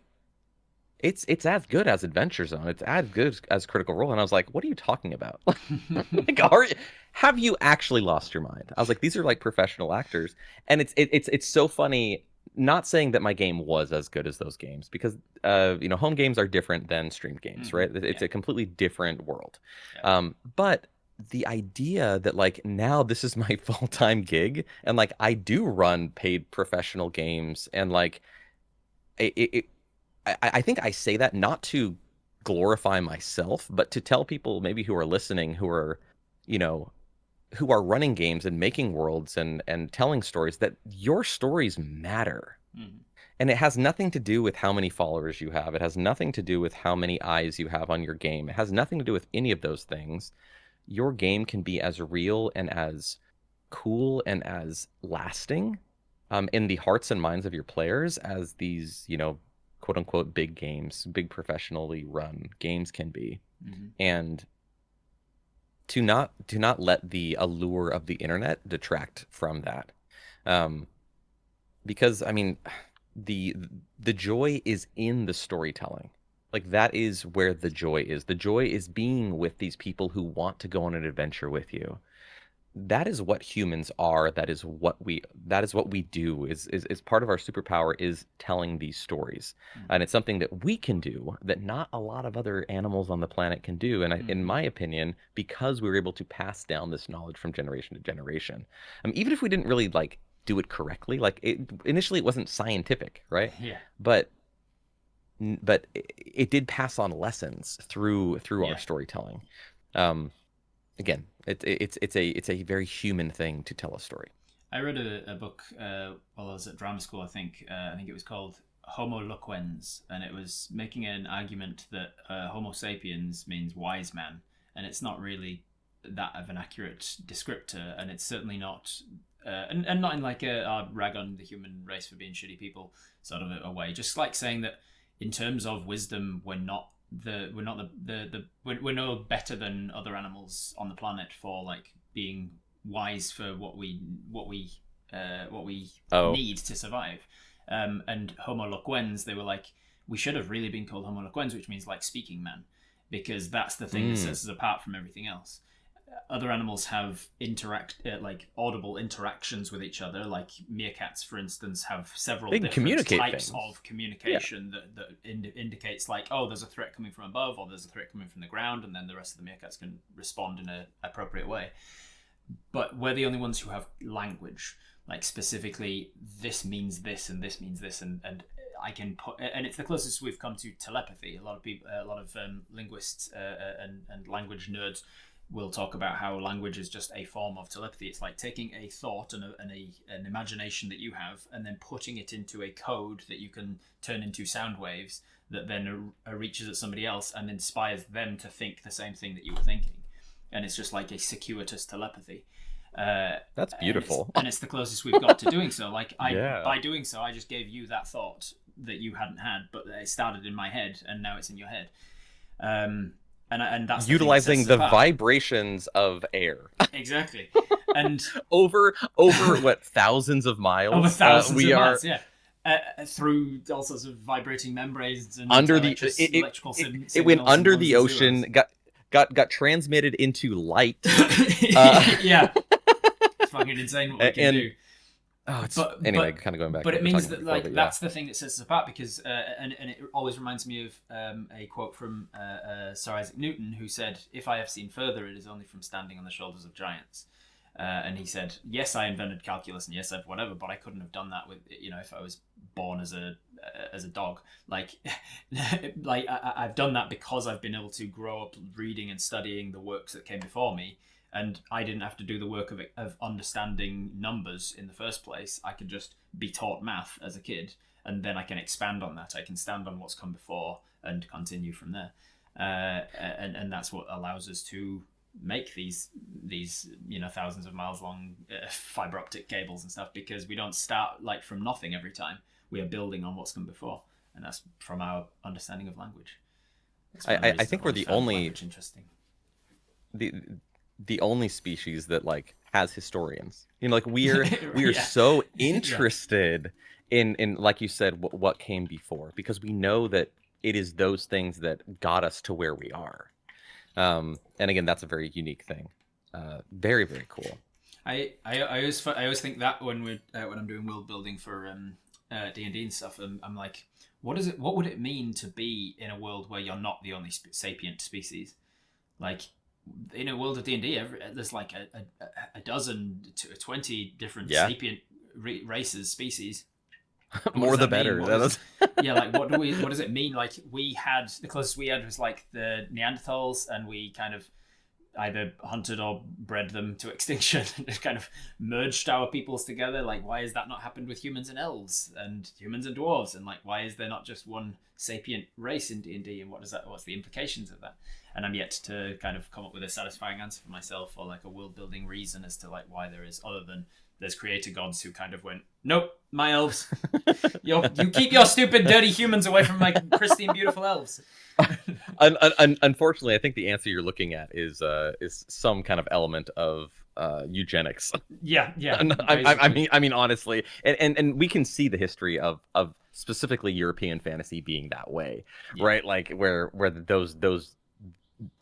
it's as good as Adventure Zone. It's as good as Critical Role. And I was like, what are you talking about? Like, have you actually lost your mind? I was like, these are like professional actors, and it's so funny. Not saying that my game was as good as those games because home games are different than streamed games, Hmm. right? It's Yeah. a completely different world. Yeah. But the idea that like now this is my full-time gig, and like I do run paid professional games, and like it I think I say that not to glorify myself, but to tell people maybe who are listening, you know, who are running games and making worlds and telling stories, that your stories matter. Hmm. And it has nothing to do with how many followers you have. It has nothing to do with how many eyes you have on your game. It has nothing to do with any of those things. Your game can be as real and as cool and as lasting in the hearts and minds of your players as these, quote unquote big games, big professionally run games can be. Hmm. And to not let the allure of the internet detract from that. Um, because I mean, the the joy is in the storytelling. Like that is where the joy is. The joy is being with these people who want to go on an adventure with you. That is what humans are. That is what we do is part of our superpower is telling these stories. And it's something that we can do that not a lot of other animals on the planet can do. And in Hmm. my opinion, because we were able to pass down this knowledge from generation to generation, even if we didn't really like do it correctly, like initially it wasn't scientific, right? Yeah. but but it did pass on lessons through our Yeah. storytelling. um Again, it's a very human thing to tell a story. I read a book while I was at drama school. I think it was called Homo Loquens, and it was making an argument that Homo sapiens means wise man, and it's not really that of an accurate descriptor, and it's certainly not. And not in like a rag on the human race for being shitty people sort of a way. Just like saying that in terms of wisdom, we're not we're not we're no better than other animals on the planet for like being wise for what we Oh, need to survive. And Homo loquens, they were like, we should have really been called Homo loquens, which means like speaking man, because that's the thing that sets us apart from everything else. Other animals have like audible interactions with each other. Like meerkats, for instance, have several different types of communication that indicates like, oh, there's a threat coming from above, or there's a threat coming from the ground, and then the rest of the meerkats can respond in an appropriate way. But we're the only ones who have language, like specifically this means this and this means this, and I can put, and it's the closest we've come to telepathy. A lot of people, a lot of linguists and language nerds will talk about how language is just a form of telepathy. It's like taking a thought and an imagination that you have, and then putting it into a code that you can turn into sound waves that then reaches at somebody else and inspires them to think the same thing that you were thinking. And it's just like a circuitous telepathy. That's beautiful. And it's the closest we've got to doing so. Like by doing so, I just gave you that thought that you hadn't had, but it started in my head, and now it's in your head. And that's utilizing the vibrations of air. Exactly. And over what, thousands of miles? Over thousands of miles, yeah. Through all sorts of vibrating membranes and under electrical it went under the ocean, got transmitted into light. Yeah. It's fucking insane what we can do. Oh, anyway, kind of going back. But it means that like that's the thing that sets us apart, because and it always reminds me of a quote from Sir Isaac Newton, who said, "If I have seen further, it is only from standing on the shoulders of giants." And he said, "Yes, I invented calculus, and yes, I've whatever, but I couldn't have done that with if I was born as a dog. Like, I've done that because I've been able to grow up reading and studying the works that came before me." And I didn't have to do the work of understanding numbers in the first place. I could just be taught math as a kid, and then I can expand on that. I can stand on what's come before and continue from there. And that's what allows us to make these thousands of miles long fiber optic cables and stuff, because we don't start like from nothing every time. We are building on what's come before, and that's from our understanding of language. I think we're the only interesting. The only species that like has historians. Like we are so interested in like you said what came before, because we know that it is those things that got us to where we are. And again, that's a very unique thing. Very, very cool. I always think that when I'm doing world building for D&D and stuff, I'm like, what would it mean to be in a world where you're not the only sapient species? Like, in a world of D&D, there's like a dozen to 20 different sapient races, species. More the better. Like what does it mean? Like, the closest we had was like the Neanderthals, and we kind of either hunted or bred them to extinction and just kind of merged our peoples together. Like, why has that not happened with humans and elves and humans and dwarves? And like, why is there not just one sapient race in D&D? And what's the implications of that? And I'm yet to kind of come up with a satisfying answer for myself, or like a world building reason as to like why there is, other than there's creator gods who kind of went, nope, my elves, you keep your stupid dirty humans away from my pristine beautiful elves. Unfortunately, I think the answer you're looking at is some kind of element of eugenics. Yeah. I mean, honestly, and we can see the history of specifically European fantasy being that way, right? Like where those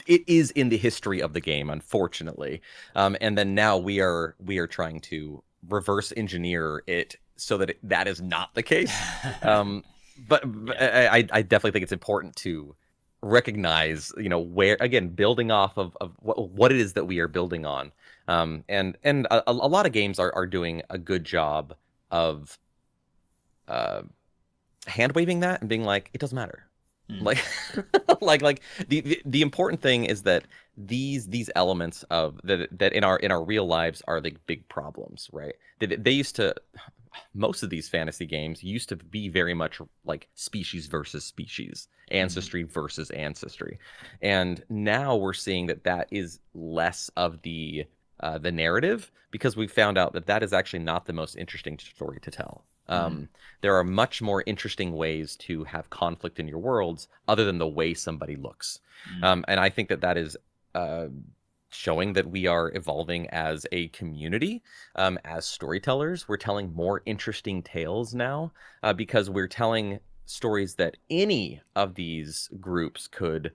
it is in the history of the game, unfortunately. And then now we are trying to reverse engineer it so that that is not the case. But I definitely think it's important to recognize, where, again, building off of what it is that we are building on. And a lot of games are doing a good job of hand waving that and being like, it doesn't matter. Like, like the important thing is that these elements of that in our real lives are the big problems, right? They used to, most of these fantasy games used to be very much like species versus species, ancestry versus ancestry, and now we're seeing that is less of the narrative, because we found out that is actually not the most interesting story to tell. Mm. There are much more interesting ways to have conflict in your worlds other than the way somebody looks. Mm. And I think that that is showing that we are evolving as a community, as storytellers. We're telling more interesting tales now because we're telling stories that any of these groups could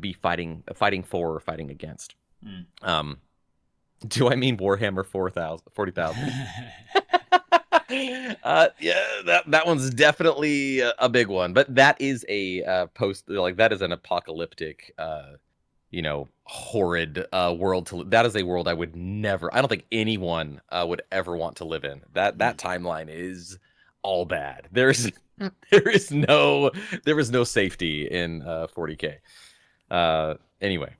be fighting for or fighting against. Mm. Do I mean Warhammer 4,000, 40,000? Yeah, that one's definitely a big one, but that is a post like that is an apocalyptic horrid world to that is a world I would never I don't think anyone would ever want to live in. That timeline is all bad. There is no safety in 40K. Anyway,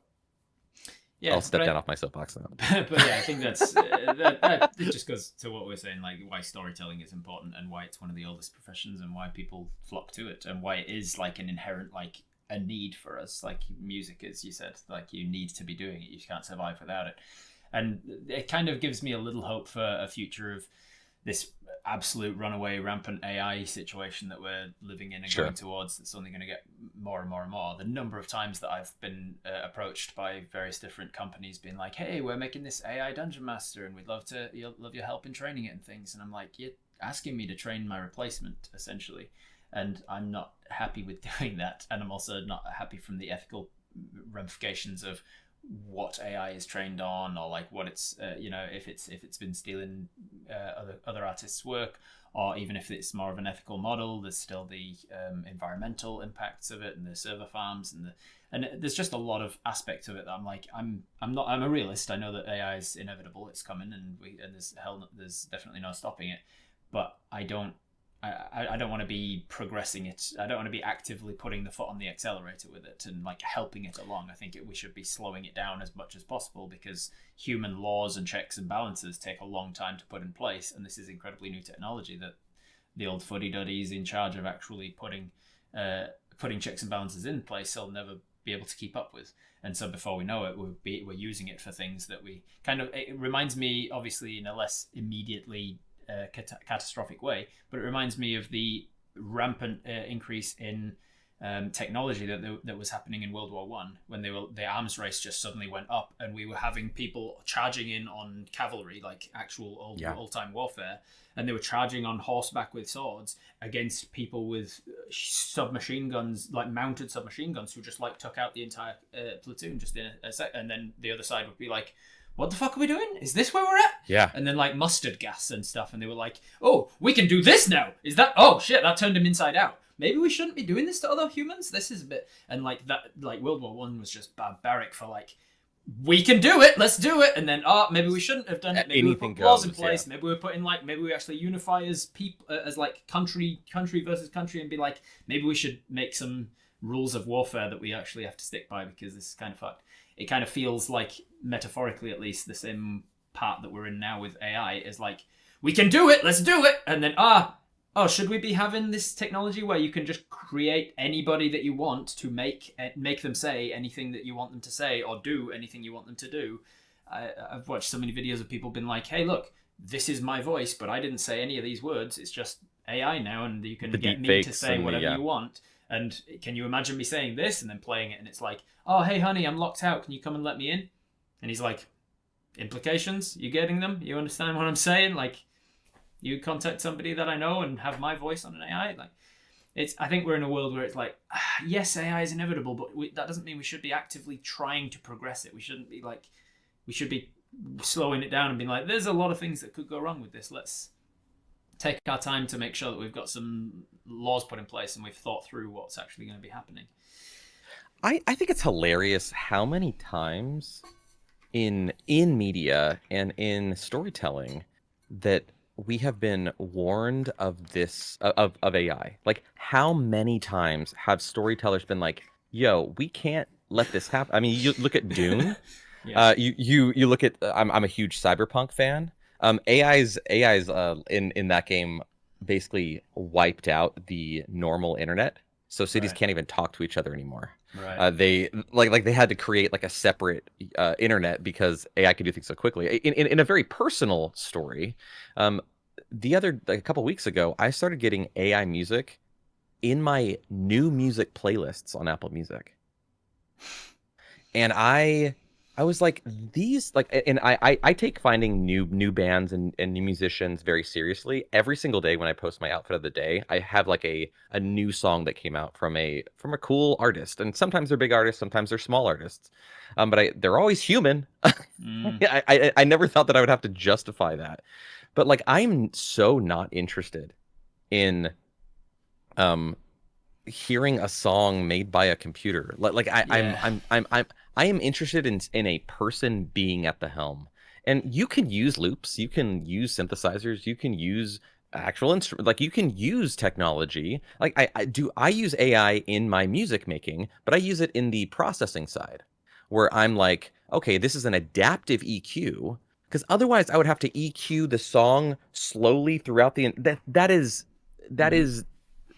Yeah, I'll step down off my soapbox now. but yeah, I think that it just goes to what we're saying, like why storytelling is important and why it's one of the oldest professions and why people flock to it and why it is like an inherent like a need for us, like music is. You said like you need to be doing it; you can't survive without it, and it kind of gives me a little hope for a future of this absolute runaway rampant AI situation that we're living in and Sure. going towards. That's only going to get more and more and more. The number of times that I've been approached by various different companies being like, hey, we're making this AI dungeon master and we'd love your help in training it and things. And I'm like, you're asking me to train my replacement essentially. And I'm not happy with doing that. And I'm also not happy from the ethical ramifications of what AI is trained on, or like what it's if it's been stealing other artists' work, or even if it's more of an ethical model. There's still the environmental impacts of it and the server farms and there's just a lot of aspects of it that I'm like I'm a realist. I know that AI is inevitable. It's coming and there's definitely no stopping it. But I don't want to be progressing it. I don't want to be actively putting the foot on the accelerator with it and like helping it along. I think we should be slowing it down as much as possible because human laws and checks and balances take a long time to put in place. And this is incredibly new technology that the old fuddy-duddies in charge of actually putting checks and balances in place will never be able to keep up with. And so before we know it, we're using it for things that we kind of, it reminds me obviously in a less immediately catastrophic way, but it reminds me of the rampant increase in technology that was happening in World War One when the arms race just suddenly went up, and we were having people charging in on cavalry, like actual old time warfare, and they were charging on horseback with swords against people with submachine guns, like mounted submachine guns, who just like took out the entire platoon just in a sec, and then the other side would be like, what the fuck are we doing? Is this where we're at? Yeah. And then like mustard gas and stuff. And they were like, oh, we can do this now. Is that, oh shit, that turned him inside out. Maybe we shouldn't be doing this to other humans. This is a bit, and like that, like World War One was just barbaric for like, we can do it, let's do it. And then, maybe we shouldn't have done it. Maybe we put laws in place. Yeah. Maybe we're putting like, maybe we actually unify as people, as like country versus country and be like, maybe we should make some rules of warfare that we actually have to stick by because this is kind of fucked. It kind of feels like, metaphorically at least, the same part that we're in now with AI is like, we can do it, let's do it, and then, should we be having this technology where you can just create anybody that you want to make them say anything that you want them to say or do anything you want them to do? I've watched so many videos of people being like, hey, look, this is my voice, but I didn't say any of these words, it's just AI now, and you can get me to say whatever you want. And can you imagine me saying this and then playing it and it's like, oh, hey, honey, I'm locked out. Can you come and let me in? And he's like, implications? You getting them? You understand what I'm saying? Like, you contact somebody that I know and have my voice on an AI? Like, I think we're in a world where it's like, yes, AI is inevitable, but that doesn't mean we should be actively trying to progress it. We shouldn't be like, we should be slowing it down and being like, there's a lot of things that could go wrong with this. Let's take our time to make sure that we've got some laws put in place and we've thought through what's actually going to be happening. I think it's hilarious how many times in media and in storytelling that we have been warned of this of AI. Like, how many times have storytellers been like, yo, we can't let this happen? I mean, you look at Dune. Yeah. You look at I'm a huge Cyberpunk fan. AI's in that game basically wiped out the normal internet, so cities can't even talk to each other anymore. Right. They they had to create like a separate internet because AI could do things so quickly. In a very personal story, a couple weeks ago, I started getting AI music in my new music playlists on Apple Music. And I was like, these like, and I take finding new bands and new musicians very seriously. Every single day when I post my outfit of the day, I have like a new song that came out from a cool artist. And sometimes they're big artists, sometimes they're small artists. But they're always human. Mm. I never thought that I would have to justify that. But like, I'm so not interested in um hearing a song made by a computer. Like Yeah. I am interested in a person being at the helm. And you can use loops, you can use synthesizers, you can use actual instrument, like you can use technology. Like I use AI in my music making, but I use it in the processing side where I'm like, okay, this is an adaptive EQ because otherwise I would have to EQ the song slowly throughout that Mm. is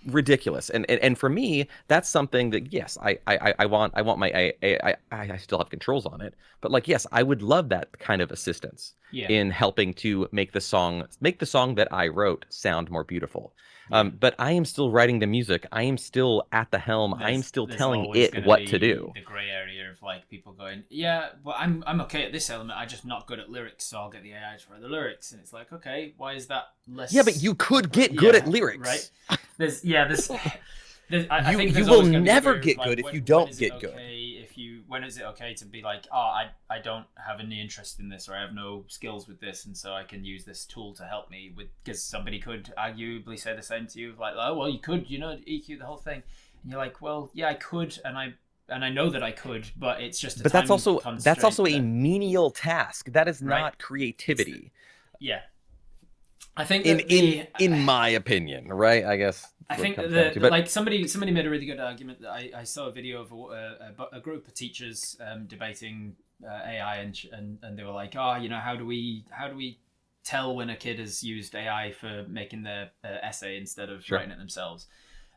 ridiculous. And for me, that's something that yes, I want my I still have controls on it, but like yes, I would love that kind of assistance Yeah. in helping to make the song that I wrote sound more beautiful. Yeah. But I am still writing the music. I am still at the helm. I am still There's telling always it going to what to be do. the grey area of like people going, yeah, but I'm okay at this element. I'm just not good at lyrics, so I'll get the AI to write the lyrics. And it's like, okay, why is that Yeah, but less? you could get good at Yeah, right. lyrics. I think You there's will always going to be the never gray area of get like good if you when don't is it get good. okay if you when is it okay to be like, oh, I don't have any interest in this, or I have no skills with this, and so I can use this tool to help me with, because somebody could arguably say the same to you, like, oh well, you could, EQ the whole thing. And you're like, well, yeah, I could, and I know that I could, but it's just a But time that's also constraint a that, menial task. That is right? not It's creativity. yeah. I think in that in the in my opinion, right? I guess I that's what it think comes down that to. But like somebody made a really good argument that I saw a video of a group of teachers debating AI, and they were like, oh, how do we tell when a kid has used AI for making their essay instead of sure. writing it themselves?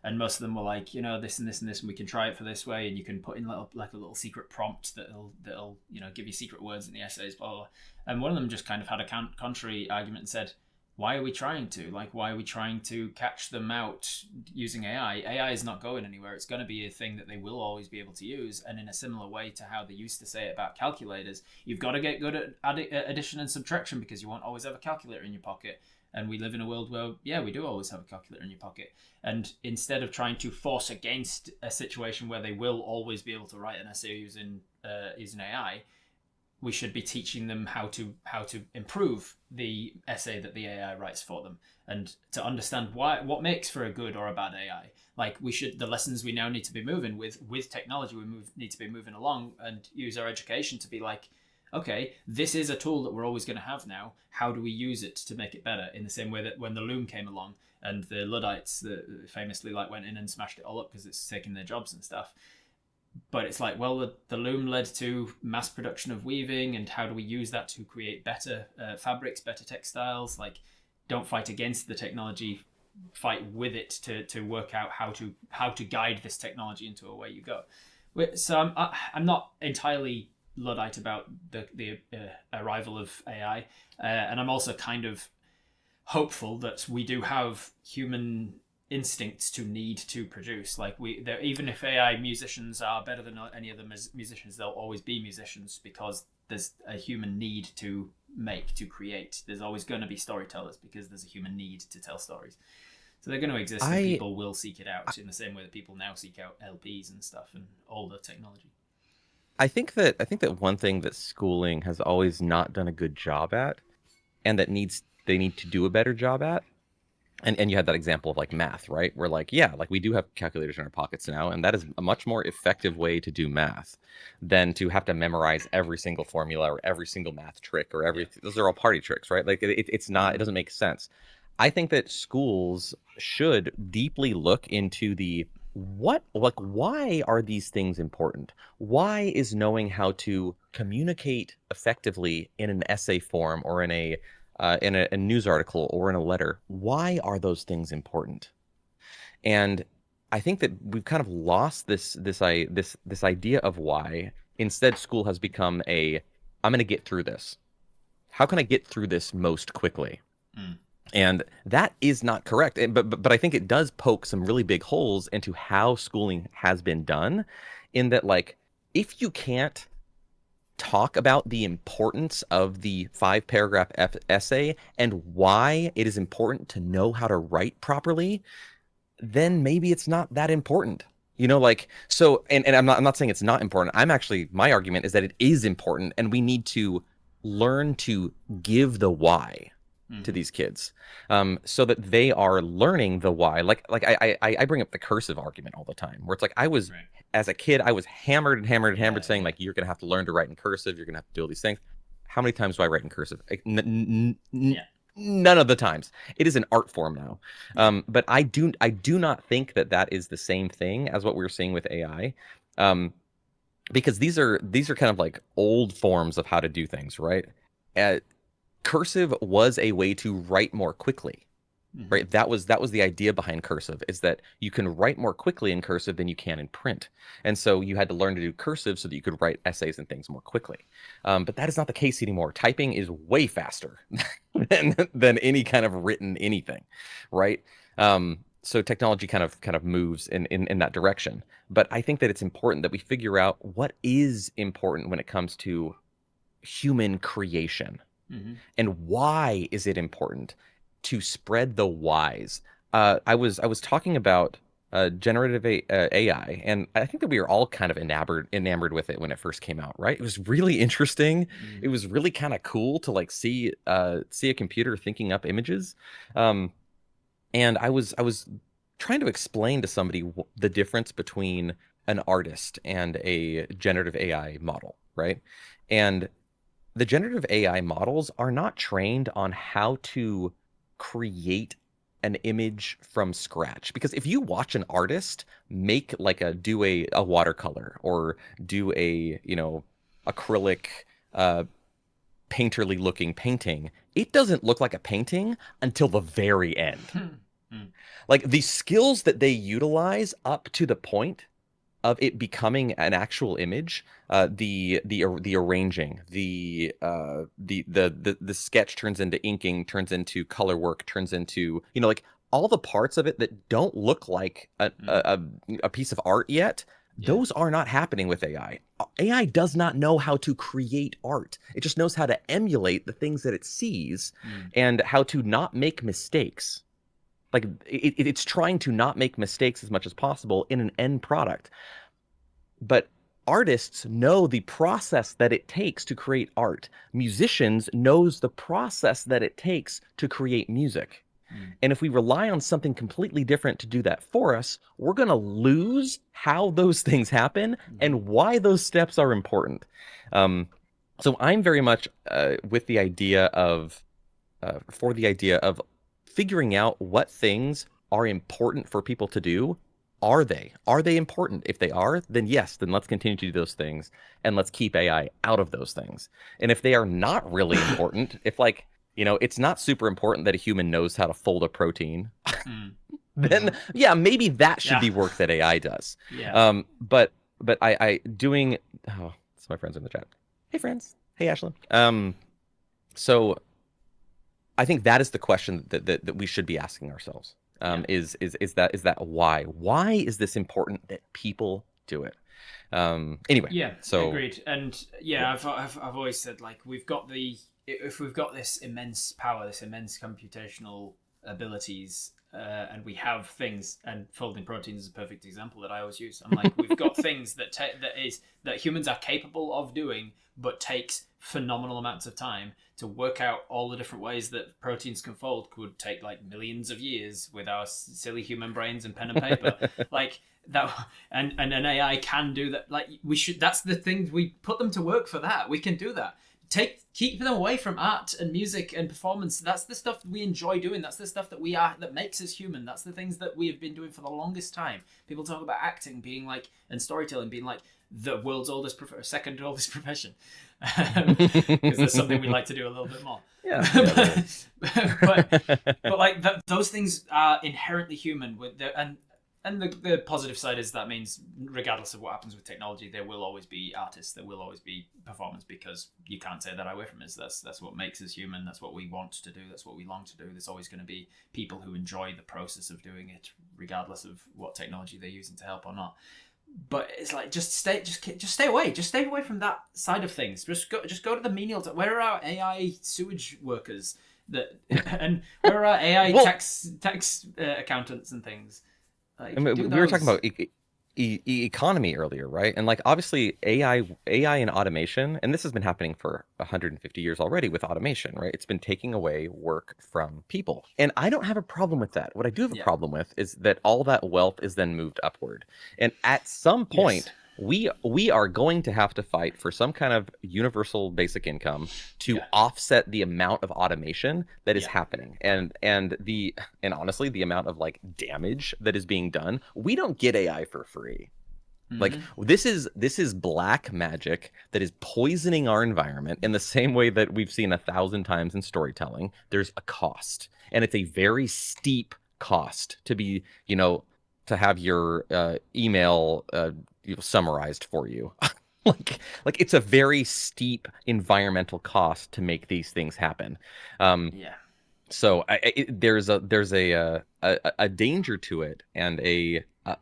And most of them were like, this and this and this, and we can try it for this way, and you can put in like a little secret prompt that'll give you secret words in the essays, blah blah. Blah. And one of them just kind of had a contrary argument and said, why are we trying to? Like, why are we trying to catch them out using AI? AI is not going anywhere. It's going to be a thing that they will always be able to use. And in a similar way to how they used to say it about calculators, you've got to get good at addition and subtraction because you won't always have a calculator in your pocket. And we live in a world where, yeah, we do always have a calculator in your pocket. And instead of trying to force against a situation where they will always be able to write an essay using AI, we should be teaching them how to improve the essay that the AI writes for them, and to understand what makes for a good or a bad AI. Like, the lessons we now need to be moving with technology, need to be moving along and use our education to be like, okay, this is a tool that we're always going to have now. How do we use it to make it better? In the same way that when the loom came along and the Luddites that famously like went in and smashed it all up because it's taking their jobs and stuff, but it's like, well, the loom led to mass production of weaving, and how do we use that to create better fabrics, better textiles? Like, don't fight against the technology, fight with it to work out how to guide this technology into a way you go. So I'm not entirely Luddite about the arrival of AI, and I'm also kind of hopeful that we do have human instincts to need to produce. Like, even if AI musicians are better than any other musicians, they'll always be musicians because there's a human need to create. There's always going to be storytellers because there's a human need to tell stories. So they're going to exist, and I people will seek it out in the same way that people now seek out LPs and stuff and older technology. I think that one thing that schooling has always not done a good job at, and that they need to do a better job at. And you had that example of like math, right? Where like, yeah, like we do have calculators in our pockets now, and that is a much more effective way to do math than to have to memorize every single formula or every single math trick or Yeah. those are all party tricks, right? Like it's not, it Mm. doesn't make sense. I think that schools should deeply look into why are these things important? Why is knowing how to communicate effectively in an essay form or in a news article or in a letter, why are those things important? And I think that we've kind of lost this idea of why. Instead, school has become I'm going to get through this. How can I get through this most quickly? Mm. And that is not correct. But I think it does poke some really big holes into how schooling has been done, in that, like, if you can't talk about the importance of the 5-paragraph essay and why it is important to know how to write properly, then maybe it's not that important. Like, so, and I'm not saying it's not important. My argument is that it is important, and we need to learn to give the why to these kids, so that they are learning the why. Like I bring up the cursive argument all the time, where it's like, Right. as a kid, I was hammered and hammered and hammered, saying, Yeah. like, you're gonna have to learn to write in cursive, you're gonna have to do all these things. How many times do I write in cursive? Like, Yeah. none of the times. It is an art form now. Yeah. But I do not think that that is the same thing as what we're seeing with AI. Because these are kind of like old forms of how to do things, right? Uh, Cursive was a way to write more quickly, Hmm. right? That was the idea behind cursive, is that you can write more quickly in cursive than you can in print. And so you had to learn to do cursive so that you could write essays and things more quickly. But that is not the case anymore. Typing is way faster than any kind of written anything, right? So technology kind of moves in that direction. But I think that it's important that we figure out what is important when it comes to human creation, Hmm. and why is it important to spread the whys. I was talking about generative AI, and I think that we were all kind of enamored with it when it first came out, right? It was really interesting. It Hmm. was really kind of cool to, like, see a computer thinking up images. Um, and I was trying to explain to somebody the difference between an artist and a generative AI model, right? And the generative AI models are not trained on how to create an image from scratch. Because if you watch an artist make, like, do a watercolor, or do a, acrylic, uh painterly looking painting, it doesn't look like a painting until the very end. Hmm. Like, the skills that they utilize up to the point of it becoming an actual image, the arranging, the sketch turns into inking, turns into color work, turns into, like, all the parts of it that don't look like Hmm. a piece of art yet. Yeah. Those are not happening with AI. AI does not know how to create art. It just knows how to emulate the things that it sees, Hmm. and how to not make mistakes. Like, it's trying to not make mistakes as much as possible in an end product. But artists know the process that it takes to create art. Musicians knows the process that it takes to create music. Hmm. And if we rely on something completely different to do that for us, we're going to lose how those things happen Hmm. and why those steps are important. Um, so I'm very much with the idea of for the idea of figuring out what things are important for people to do. Are they important? If they are, then yes, then let's continue to do those things, and let's keep AI out of those things. And if they are not really important, if, like, it's not super important that a human knows how to fold a protein, Hmm. then Hmm. yeah, maybe that should Yeah. be work that AI does. Yeah. But I doing, oh, it's my friends in the chat. Hey, friends. Hey, Ashlyn. So I think that is the question that we should be asking ourselves. Yeah. Is that why? Why is this important that people do it? Anyway, Yeah, so agreed. And yeah. yeah, I've always said, like, we've got the if we've got this immense power, this immense computational abilities, and we have things, and folding proteins is a perfect example that I always use. I'm like, we've got things that humans are capable of doing, but takes phenomenal amounts of time to work out. All the different ways that proteins can fold could take like millions of years with our silly human brains and pen and paper. Like that, and an AI can do that. Like, we should. That's the thing. We put them to work for that. We can do that. Keep them away from art and music and performance. That's the stuff we enjoy doing. That's the stuff that makes us human. That's the things that we have been doing for the longest time. People talk about acting being like, and storytelling being like, the world's second oldest profession, because there's something we like to do a little bit more. Yeah, yeah, totally. but like those things are inherently human, and And the positive side is that means regardless of what happens with technology, there will always be artists, there will always be performance, because you can't take that away from us. That's what makes us human. That's what we want to do. That's what we long to do. There's always going to be people who enjoy the process of doing it, regardless of what technology they're using to help or not. But it's like just stay away. Just stay away from that side of things. Just go to the menial. Where are our AI sewage workers? And where are our AI tax accountants and things? Like, I mean, we were talking about economy earlier, right? And like obviously AI and automation, and this has been happening for 150 years already with automation, right? It's been taking away work from people. And I don't have a problem with that. What I do have a problem with is that all that wealth is then moved upward. And at some point, we are going to have to fight for some kind of universal basic income to offset the amount of automation that is happening, and honestly the amount of like damage that is being done. We don't get AI for free. Like this is black magic that is poisoning our environment in the same way that we've seen 1,000 times in storytelling. There's a cost, and it's a very steep cost to be, to have your email summarized for you. like it's a very steep environmental cost to make these things happen. So there's a danger to it, and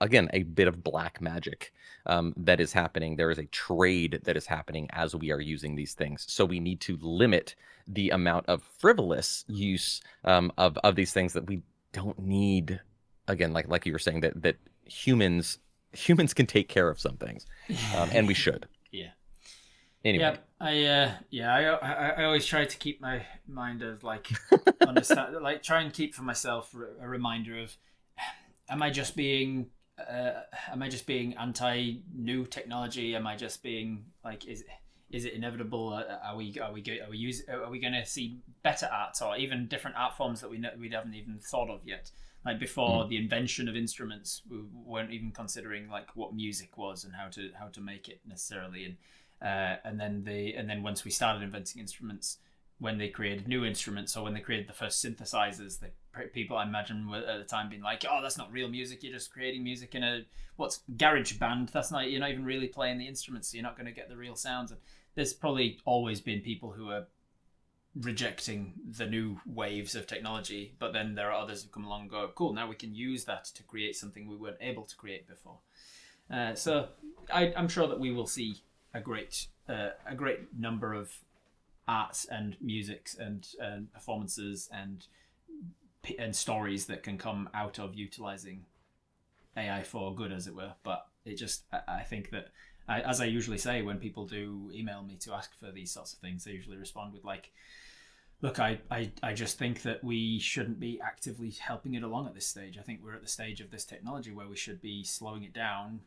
again a bit of black magic that is happening. There is a trade that is happening as we are using these things. So we need to limit the amount of frivolous use of these things that we don't need. Again, like you were saying, that humans can take care of some things, and we should. Anyway. I always try to keep my mind of like understand, like try and keep for myself a reminder of, am I just being anti new technology? Am I just being like, is it inevitable? Are we going to see better art, or even different art forms that we haven't even thought of yet? Like before the invention of instruments, we weren't even considering like what music was and how to make it necessarily. And then once we started inventing instruments, when they created new instruments, or when they created the first synthesizers, the people I imagine were at the time being like, "Oh, that's not real music. You're just creating music in a what's garage band. You're not even really playing the instruments, so you're not going to get the real sounds." And there's probably always been people who are rejecting the new waves of technology, but then there are others who come along and go, "Cool, now we can use that to create something we weren't able to create before." So I'm sure that we will see a great number of arts and musics and performances and stories that can come out of utilizing AI for good, as it were. But I think that, as I usually say when people do email me to ask for these sorts of things, I usually respond with like, look, I just think that we shouldn't be actively helping it along at this stage. I think we're at the stage of this technology where we should be slowing it down,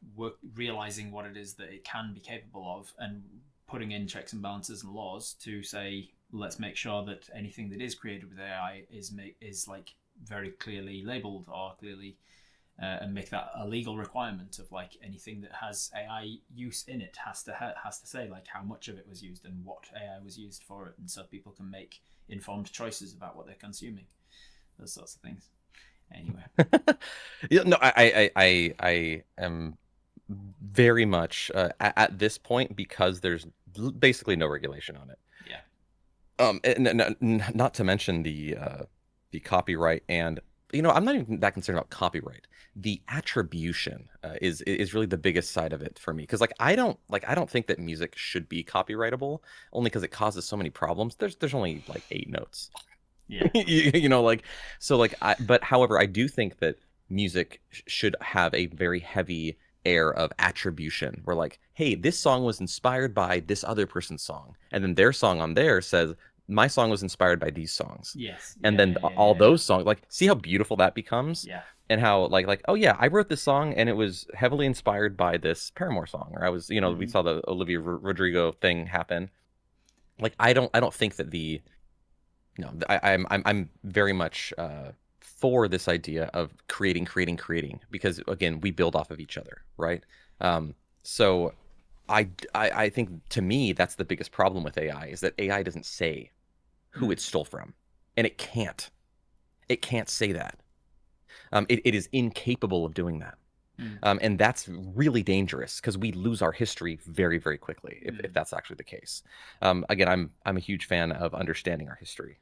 realizing what it is that it can be capable of, and putting in checks and balances and laws to say, let's make sure that anything that is created with AI is like very clearly labeled, or clearly and make that a legal requirement of like anything that has AI use in it has to say like how much of it was used and what AI was used for it, and so people can make informed choices about what they're consuming, those sorts of things. Anyway. I am very much at this point, because there's basically no regulation on it. And not to mention the copyright, and I'm not even that concerned about copyright. The attribution is really the biggest side of it for me, because I don't think that music should be copyrightable, only because it causes so many problems. There's only like 8 notes. But however, I do think that music should have a very heavy air of attribution, where like, hey, this song was inspired by this other person's song, and then their song on there says, my song was inspired by these songs. And then all those songs, like, see how beautiful that becomes? And how like, oh yeah, I wrote this song and it was heavily inspired by this Paramore song, or I was, we saw the Olivia Rodrigo thing happen. Like, I don't think that I'm very much for this idea of creating, because again, we build off of each other, right? So I think, to me, that's the biggest problem with AI, is that AI doesn't say who it stole from, and it can't say that. It is incapable of doing that. Mm. And that's really dangerous because we lose our history very, very quickly if Mm. that's actually the case. Again, I'm a huge fan of understanding our history.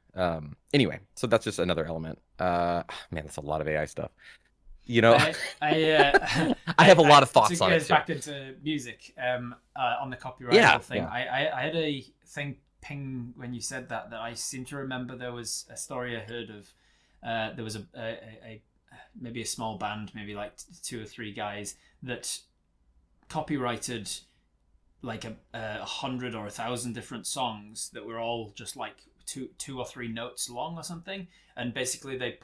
Anyway, so that's just another element. Man, that's a lot of AI stuff. You know, I have a lot of To thoughts on get it us too. back into music, on the Yeah, copyrightable thing, yeah. I had a thing ping when you said that I seem to remember there was a story I heard of. There was a maybe a small band, maybe like two or three guys that copyrighted like a hundred or 1,000 different songs that were all just like two or three notes long or something, and basically they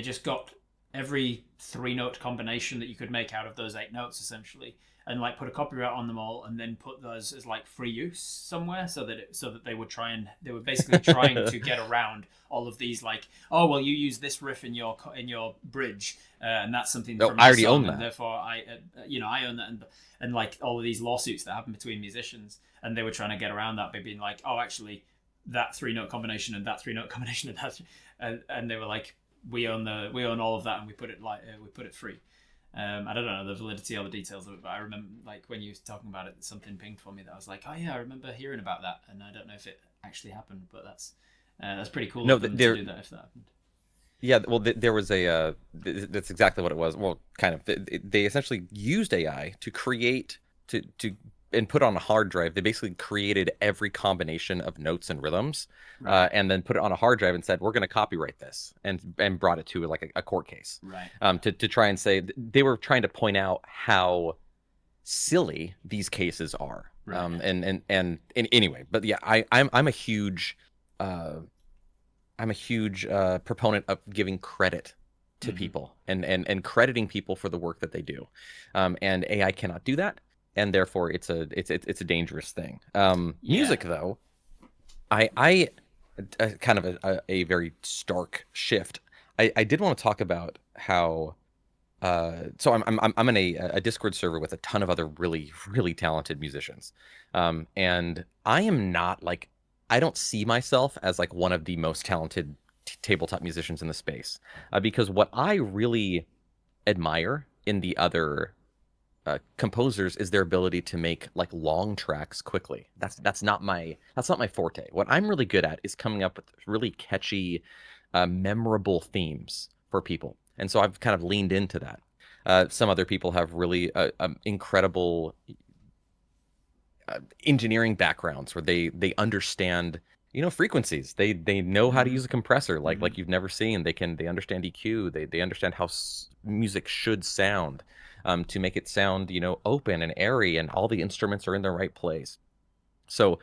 just got every three note combination that you could make out of those eight notes essentially, and like put a copyright on them all, and then put those as like free use somewhere, so that they were basically trying to get around all of these, like, oh well, you use this riff in your bridge, and that's something No, from I my already song, own and that. therefore I own that, and like all of these lawsuits that happen between musicians, and they were trying to get around that by being like, oh, actually, that three note combination and that three note combination and that, and they were like, we own all of that, and we put it we put it free. I don't know the validity or the details of it, but I remember like when you were talking about it, something pinged for me that I was like, oh yeah, I remember hearing about that, and I don't know if it actually happened, but that's pretty cool No, of them to do that if that happened. yeah, well, there was that's exactly what it was. Well, kind of. They essentially used AI to create to and put on a hard drive. They basically created every combination of notes and rhythms, Right, and then put it on a hard drive and said, "We're going to copyright this," and brought it to like a court case, right, to try and say they were trying to point out how silly these cases are. right. And anyway, but yeah, I'm a huge uh proponent of giving credit to Mm-hmm. people and crediting people for the work that they do, and AI cannot do that, and therefore it's a dangerous thing. Yeah. Music though, I kind of a very stark shift. I did want to talk about how. So I'm in a Discord server with a ton of other really really talented musicians, and I am not like I don't see myself as like one of the most talented tabletop musicians in the space, because what I really admire in the other composers is their ability to make like long tracks quickly. That's not my forte. What I'm really good at is coming up with really catchy, memorable themes for people, and so I've kind of leaned into that. Some other people have really incredible engineering backgrounds where they understand frequencies. They know how to Mm-hmm. use a compressor Mm-hmm. like you've never seen. They understand EQ. They understand how music should sound, to make it sound open and airy, and all the instruments are in the right place. So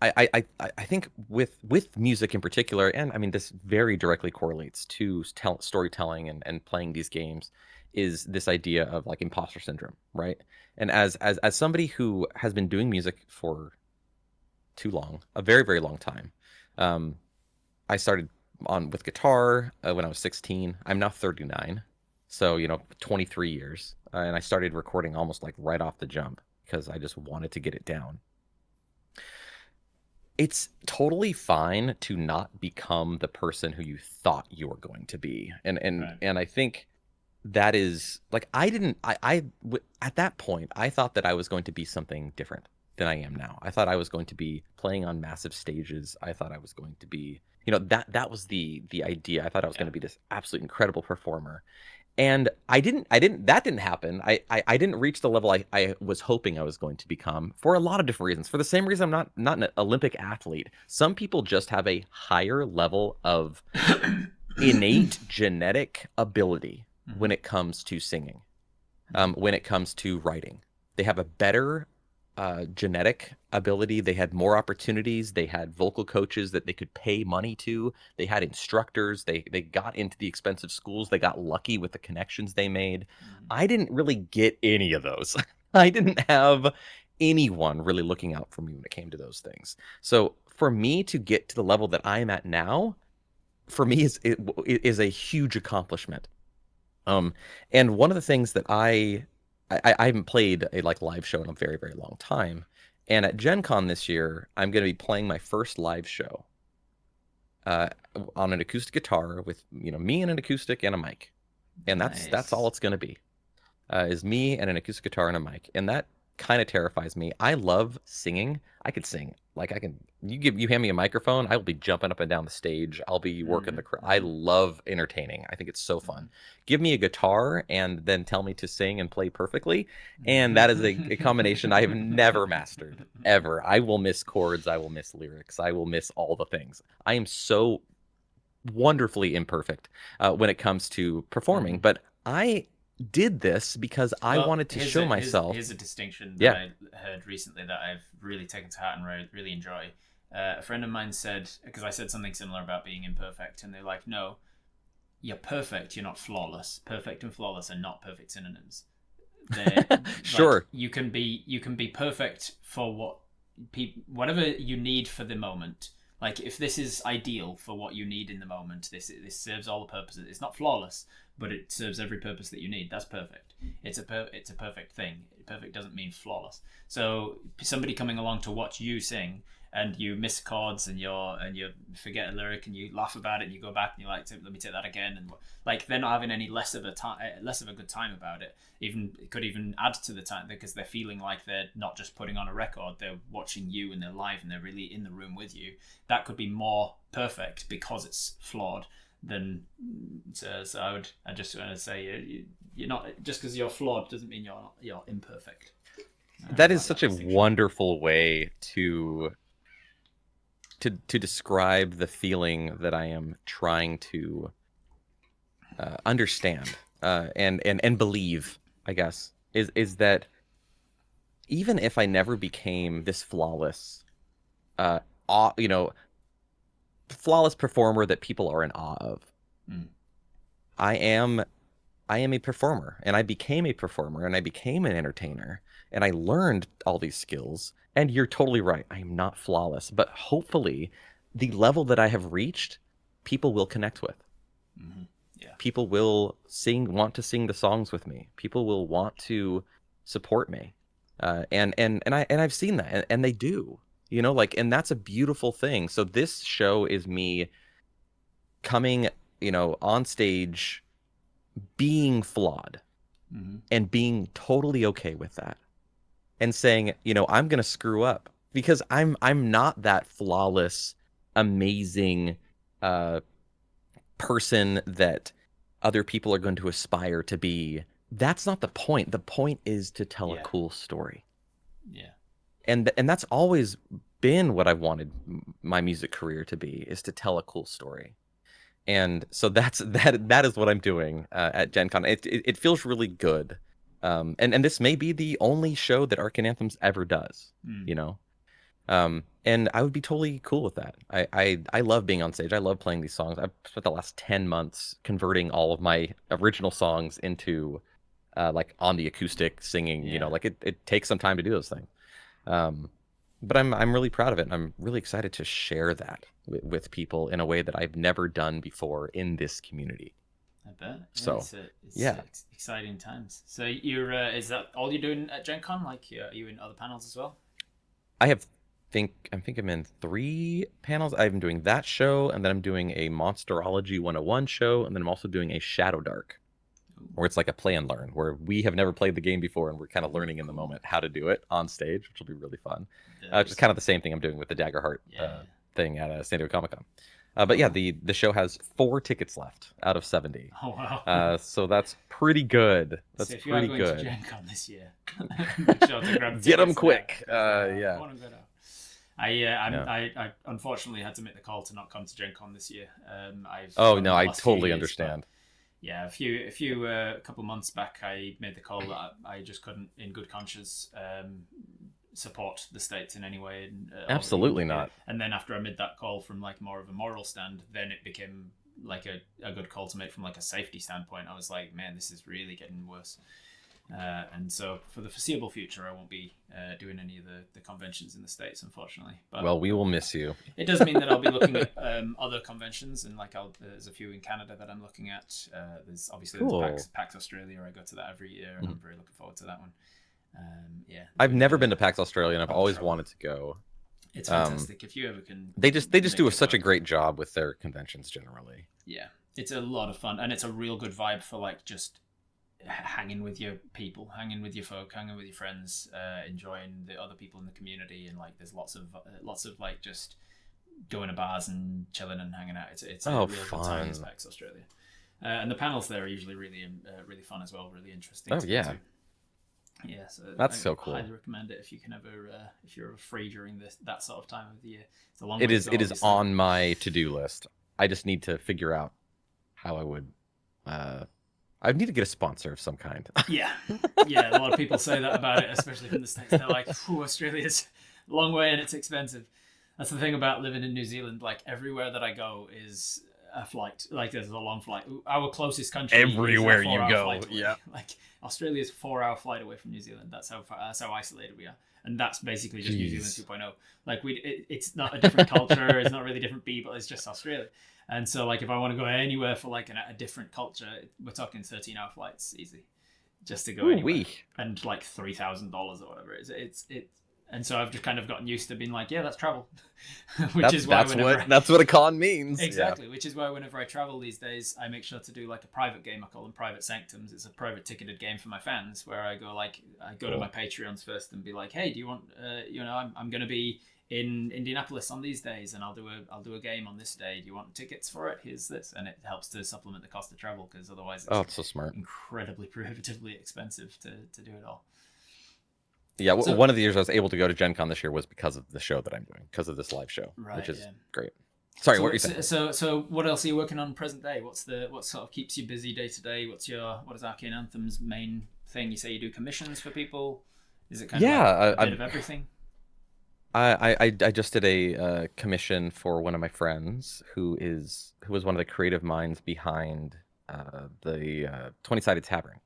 I think with music in particular, and I mean this very directly correlates to storytelling and playing these games, is this idea of like imposter syndrome, right? And as somebody who has been doing music for too long, a very very long time, um, I started on with guitar when I was 16. I'm now 39, so 23 years, and I started recording almost like right off the jump because I just wanted to get it down. It's totally fine to not become the person who you thought you were going to be. Right. And I think that is like I didn't at that point I thought that I was going to be something different than I am now. I thought I was going to be playing on massive stages. I thought I was going to be, that was the idea. I thought I was going Yeah. to be this absolute incredible performer. And that didn't happen. I didn't reach the level I was hoping I was going to become for a lot of different reasons. For the same reason I'm not an Olympic athlete. Some people just have a higher level of innate genetic ability Mm-hmm. when it comes to singing, Mm-hmm. when it comes to writing. They have a better genetic ability. They had more opportunities. They had vocal coaches that they could pay money to. They had instructors. They got into the expensive schools. They got lucky with the connections they made. Mm-hmm. I didn't really get any of those. I didn't have anyone really looking out for me when it came to those things. So for me to get to the level that I'm at now, for me is a huge accomplishment. Um, and one of the things that I haven't played a like live show in a very, very long time. And at Gen Con this year, I'm going to be playing my first live show uh, on an acoustic guitar with me and an acoustic and a mic. And that's all Nice. it's going to be. Is me and an acoustic guitar and a mic. And that kind of terrifies me. I love singing. I could sing. Like I can you hand me a microphone, I will be jumping up and down the stage. I'll be working the crowd. I love entertaining. I think it's so fun. Give me a guitar and then tell me to sing and play perfectly, and that is a combination I have never mastered ever. I will miss chords, I will miss lyrics, I will miss all the things. I am so wonderfully imperfect when it comes to performing, but I did this because I Well, wanted to show myself. here's a distinction that Yeah. I heard recently that I've really taken to heart and really enjoy. A friend of mine said, because I said something similar about being imperfect, and they're like, no, you're perfect, you're not flawless. Perfect and flawless are not perfect synonyms. They're Sure. like you can be perfect for whatever you need for the moment. Like if this is ideal for what you need in the moment, this serves all the purposes. It's not flawless, but it serves every purpose that you need. That's perfect. It's a perfect thing. Perfect doesn't mean flawless. So somebody coming along to watch you sing and you miss chords and you forget a lyric and you laugh about it and you go back and you're like, let me take that again, and like they're not having any less of a good time about it. Even it could even add to the time because they're feeling like they're not just putting on a record, they're watching you and they're live and they're really in the room with you. That could be more perfect because it's flawed than so I just want to say you're not, just because you're flawed doesn't mean you're imperfect. That is such a wonderful way to describe the feeling that I am trying to understand and believe, I guess, is that even if I never became this flawless, you know, flawless performer that people are in awe of, I am a performer, and I became a performer, and I became an entertainer, and I learned all these skills. And you're totally right. I am not flawless, but hopefully the level that I have reached, people will connect with. Yeah. People will want to sing the songs with me. People will want to support me. I've seen that, and they do, and that's a beautiful thing. So this show is me coming, on stage, being flawed and being totally okay with that, and saying, I'm gonna screw up because I'm not that flawless, amazing person that other people are going to aspire to be. That's not the point. The point is to tell a cool story. Yeah. And that's always been what I wanted my music career to be, is to tell a cool story. And so that is what I'm doing at Gen Con. It feels really good. And this may be the only show that Arcane Anthems ever does, and I would be totally cool with that. I love being on stage. I love playing these songs. I've spent the last 10 months converting all of my original songs into like on the acoustic singing, like it takes some time to do those things. But I'm really proud of it, and I'm really excited to share that with people in a way that I've never done before in this community. I bet. So, it's exciting times. So you're is that all you're doing at Gen Con? Like, are you in other panels as well? I think I'm in 3 panels. I'm doing that show, and then I'm doing a Monsterology 101 show, and then I'm also doing a Shadow Dark, where it's like a play and learn, where we have never played the game before, and we're kind of learning in the moment how to do it on stage, which will be really fun. Which is kind of the same thing I'm doing with the Daggerheart thing at San Diego Comic-Con. But yeah, the show has 4 tickets left out of 70. Oh wow! So that's pretty good. That's so if pretty you are going good. to Gen Con this year, make sure to grab Get them quick. Yeah. I unfortunately had to make the call to not come to Gen Con this year. I totally understand. Yeah, a couple months back, I made the call that I just couldn't, in good conscience, support the states in any way. Absolutely not. And then after I made that call from like more of a moral stand, then it became like a good call to make from like a safety standpoint. I was like, man, this is really getting worse. And so for the foreseeable future, I won't be doing any of the conventions in the States, unfortunately. But well, we will miss you. It does mean that I'll be looking at other conventions, and like there's a few in Canada that I'm looking at. There's obviously there's PAX Australia. I go to that every year, and I'm very looking forward to that one. I've never been to PAX Australia, and I've always wanted to go. It's fantastic. If you ever can, they just do such a great job with their conventions generally. Yeah, It's a lot of fun, and it's a real good vibe for like just hanging with your people, hanging with your folk, hanging with your friends, enjoying the other people in the community, and like there's lots of like just going to bars and chilling and hanging out. It's a real good time in PAX Australia, and the panels there are usually really fun as well, really interesting. Oh yeah. Yeah, so that's so cool. I highly recommend it if you can ever, if you're ever free during that sort of time of the year. It's a long. It is on my to-do list. I just need to figure out how I would. I need to get a sponsor of some kind. Yeah, a lot of people say that about it, especially from the States. They're like, Australia's a long way and it's expensive. That's the thing about living in New Zealand. Like, everywhere that I go is a flight. Like, there's a long flight. Our closest country everywhere is a you go. Yeah. Like, Australia's 4-hour flight away from New Zealand. That's how isolated we are. And that's basically just New Zealand 2.0. Like, it's not a different culture. It's not really different people. It's just Australia. And so, like, if I want to go anywhere for like a different culture, we're talking 13-hour flights easy, just to go anywhere. And like $3,000 or whatever it is. And so I've just kind of gotten used to being like, yeah, let's travel. That's what a con means. Exactly. Yeah. Which is why whenever I travel these days, I make sure to do like a private game. I call them private sanctums. It's a private ticketed game for my fans where I go to my Patreons first and be like, hey, do you want, I'm going to be in Indianapolis on these days, and I'll do a game on this day. Do you want tickets for it? Here's this, and it helps to supplement the cost of travel, because otherwise it's so smart, incredibly prohibitively expensive to do it all. Yeah, one of the years I was able to go to Gen Con this year was because of the show that I'm doing, because of this live show, which is great. Sorry, what were you saying? So what else are you working on present day? What sort of keeps you busy day to day? What is Arcane Anthem's main thing? You say you do commissions for people. Is it kind of like a bit of everything? I just did a commission for one of my friends who was one of the creative minds behind the 20-sided Tavern.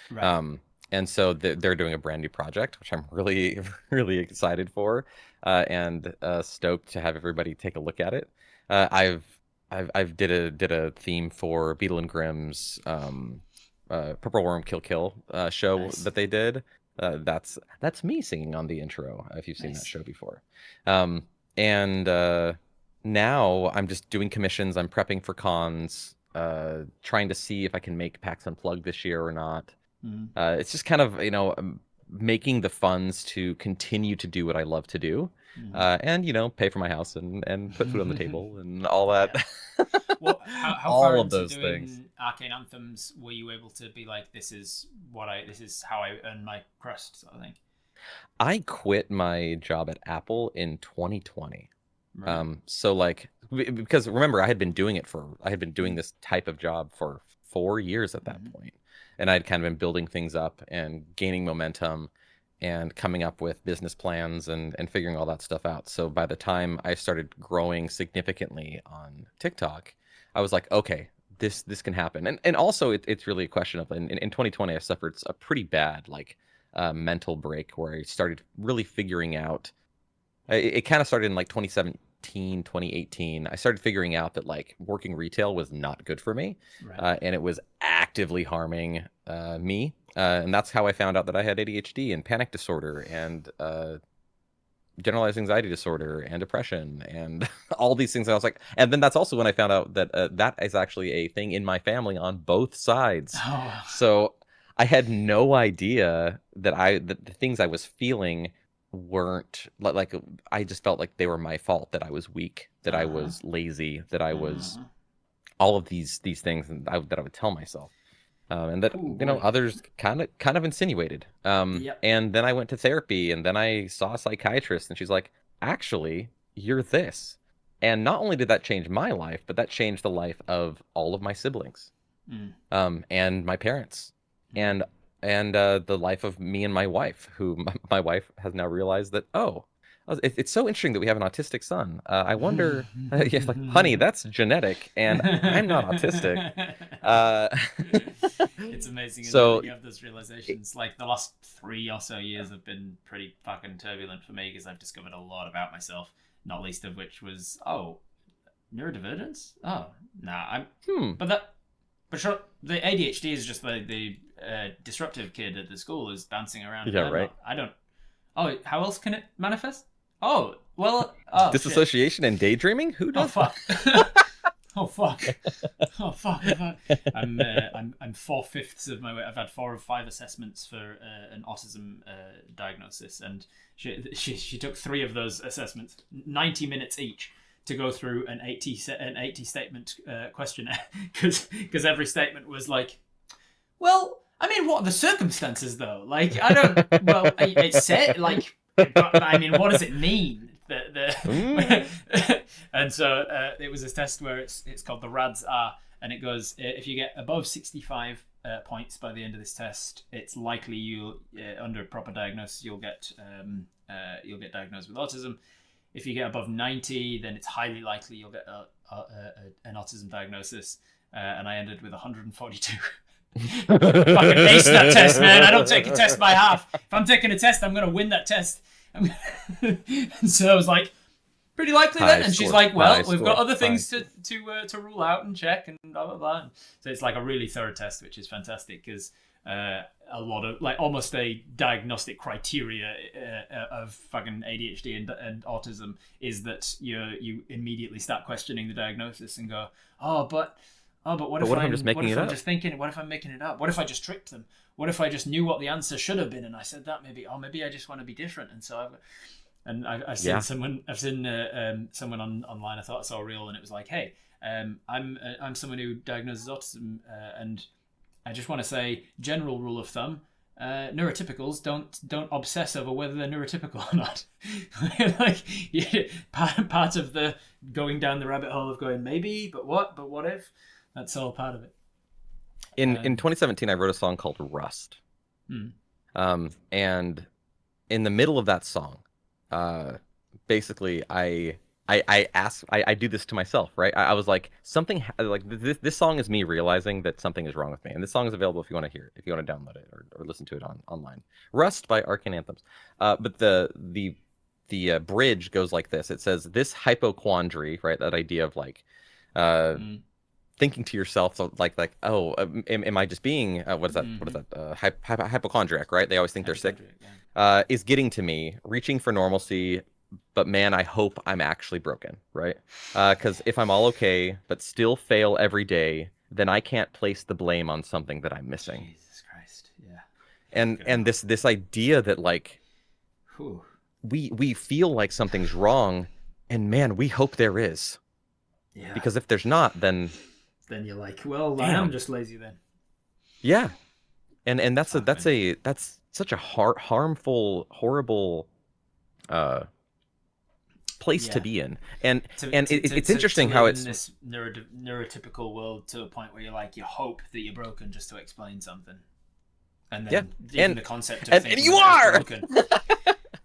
Right. And so they're doing a brand new project, which I'm really, really excited for, and stoked to have everybody take a look at it. I've did a theme for Beetle and Grimm's Purple Worm Kill show that they did. That's me singing on the intro, if you've seen that show before. And now I'm just doing commissions. I'm prepping for cons, trying to see if I can make PAX Unplugged this year or not. It's just kind of, making the funds to continue to do what I love to do, and, pay for my house and put food on the table and all that. Well, how all far of those things. Arcane Anthems, were you able to be like, this is how I earn my crust, sort of thing? I quit my job at Apple in 2020. Right. So like, because remember, I had been doing this type of job for 4 years at that point. And I'd kind of been building things up and gaining momentum and coming up with business plans and figuring all that stuff out. So by the time I started growing significantly on TikTok, I was like, okay, this can happen. And also it's really a question of, in 2020, I suffered a pretty bad mental break where I started really figuring out, it kind of started in like 2018. I started figuring out that working retail was not good for me, and it was actively harming me. And that's how I found out that I had ADHD and panic disorder and generalized anxiety disorder and depression and all these things. I was like, and then that's also when I found out that that is actually a thing in my family on both sides. Oh. So I had no idea that the things I was feeling weren't like, I just felt like they were my fault, that I was weak, that I was lazy, that I was all of these things that I would tell myself, and that others kind of insinuated. And then I went to therapy, and then I saw a psychiatrist, and she's like, actually, you're this. And not only did that change my life, but that changed the life of all of my siblings, and my parents, and the life of me and my wife, who my wife has now realized that, it's so interesting that we have an autistic son. I wonder, honey, that's genetic, and I'm not autistic. It's amazing that you have those realizations. Like, the last 3 or so years have been pretty fucking turbulent for me, because I've discovered a lot about myself, not least of which was, neurodivergence? But sure, the ADHD is just the disruptive kid at the school is bouncing around. Yeah, right. How else can it manifest? Disassociation and daydreaming? Who does fuck. Oh fuck! Oh fuck! I'm 4/5 of my way. I've had 4 of 5 assessments for an autism diagnosis, and she took 3 of those assessments, 90 minutes each, to go through an 80 statement questionnaire, because every statement was like, well, I mean, what are the circumstances though? Like, I don't. Well, it said like, but I mean, what does it mean? And so it was a test where it's called the RADS R, and it goes, if you get above 65 points by the end of this test, it's likely you under proper diagnosis you'll get diagnosed with autism. If you get above 90, then it's highly likely you'll get an autism diagnosis. And I ended with 142. Fucking ace that test, man. I don't take a test by half. If I'm taking a test, I'm gonna win that test. And so I was like, pretty likely then. And she's like, well, we've got other things to rule out and check and blah blah blah. So it's like a really thorough test, which is fantastic, because a lot of, like, almost a diagnostic criteria of fucking ADHD and autism is that you immediately start questioning the diagnosis and go, but what if I'm just making it up? What if I'm making it up? What if I just tricked them? What if I just knew what the answer should have been and I said that? Maybe I just want to be different. And so I've seen someone online. I thought I saw a reel, and it was like, hey, I'm someone who diagnoses autism, and I just want to say, general rule of thumb: neurotypicals don't obsess over whether they're neurotypical or not. Part of the going down the rabbit hole of going maybe, but what if? That's all part of it. In 2017, I wrote a song called Rust. And in the middle of that song, basically I do this to myself, right? I was like, this song is me realizing that something is wrong with me. And this song is available if you want to hear it, if you want to download it or listen to it online. Rust by Arcane Anthems. But the bridge goes like this. It says, this hypochondry, right? That idea of like, thinking to yourself, so like, am I just being what is that? Hypochondriac, right? They always think they're sick. Yeah. Is getting to me, reaching for normalcy, but man, I hope I'm actually broken, right? Because if I'm all okay, but still fail every day, then I can't place the blame on something that I'm missing. Jesus Christ, yeah. And this idea that like, we feel like something's wrong, and man, we hope there is. Yeah. Because if there's not, then you're like, well, damn. I am just lazy then. Yeah, and that's such a harmful, horrible place to be in. And it's interesting how it's in this neurotypical world to a point where you're like, you hope that you're broken just to explain something, and then even the concept of thinking you are broken.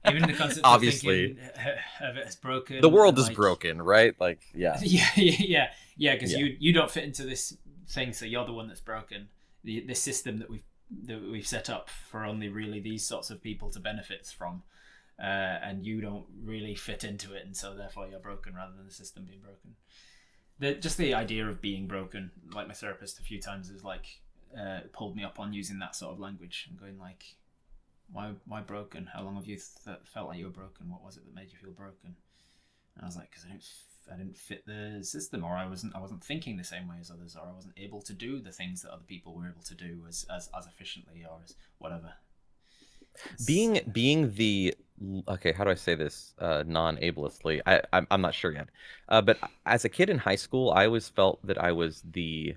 Even the concept obviously of thinking of it as broken. The world is broken, right? Like, yeah, because you don't fit into this thing, so you're the one that's broken. This system that we've set up for only really these sorts of people to benefit from, and you don't really fit into it, and so therefore you're broken rather than the system being broken. Just the idea of being broken, like my therapist a few times has like pulled me up on using that sort of language and going like, why broken? How long have you felt like you were broken? What was it that made you feel broken? And I was like, because I didn't fit the system, or I wasn't thinking the same way as others, or I wasn't able to do the things that other people were able to do as efficiently or as whatever. Being the okay, how do I say this non-ableistly? I'm not sure yet. But as a kid in high school, I always felt that I was the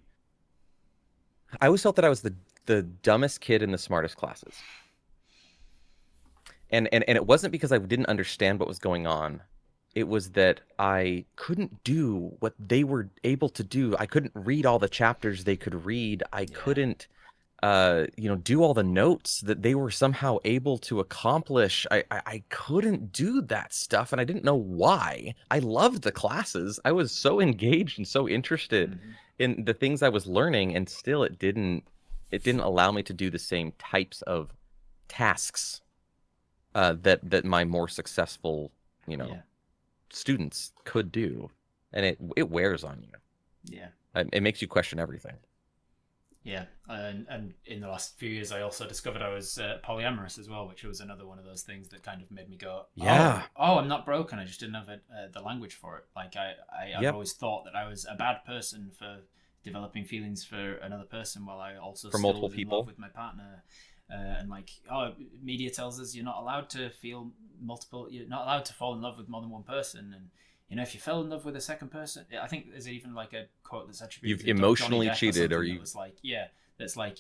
dumbest kid in the smartest classes. And it wasn't because I didn't understand what was going on. It was that I couldn't do what they were able to do. I couldn't read all the chapters they could read. I couldn't, do all the notes that they were somehow able to accomplish. I couldn't do that stuff, and I didn't know why. I loved the classes. I was so engaged and so interested in the things I was learning, and still it didn't allow me to do the same types of tasks that my more successful, students could do, and it wears on you. Yeah, it makes you question everything. Yeah, and in the last few years, I also discovered I was polyamorous as well, which was another one of those things that kind of made me go, Yeah. "Oh, I'm not broken. I just didn't have the language for it." Like I've Yep. always thought that I was a bad person for developing feelings for another person, while I also For still multiple was in love people. with my partner. And like, media tells us you're not allowed to feel multiple. You're not allowed to fall in love with more than one person, and if you fell in love with a second person, I think there's even like a quote that's attributed You've to Johnny emotionally Depp or cheated, or something that you was like, yeah, that's like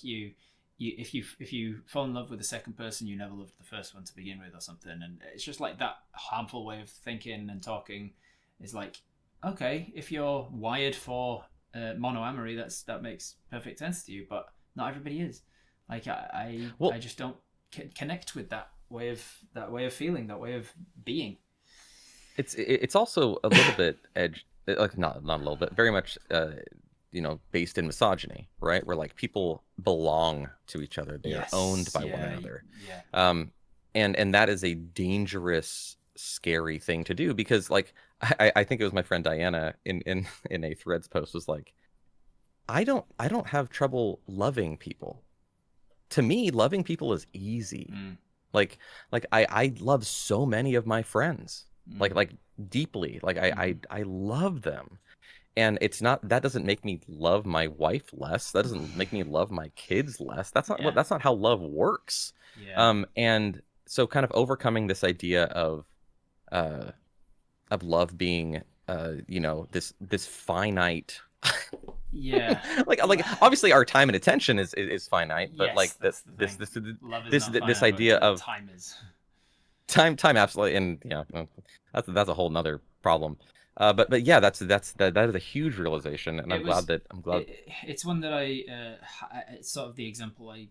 if you fall in love with the second person, you never loved the first one to begin with or something. And it's just like that harmful way of thinking and talking is like, okay, if you're wired for monoamory, that makes perfect sense to you, but not everybody is. Like I well, just don't connect with that way of feeling, that way of being. it's also a little bit edge, like not a little bit, very much based in misogyny, right? Where like people belong to each other, they are owned Yes, by one yeah, another. yeah, um and that is a dangerous, scary thing to do, because like I think it was my friend Diana in a Threads post was like, I don't have trouble loving people. To me, loving people is easy. mm, Like like I love so many of my friends, mm, like deeply. Like I mm-hmm. I I love them. And it's not, that doesn't make me love my wife less. That doesn't make me love my kids less. Yeah, That's not how love works. yeah, And so kind of overcoming this idea uh of love being this finite, yeah. like obviously our time and attention is finite, but Yes, like that that's the thing. Love is not this finite, idea but of time is. time absolutely. And yeah, that's a whole nother problem. But yeah, that is a huge realization, and It was. I'm glad. It's one that it's sort of the example I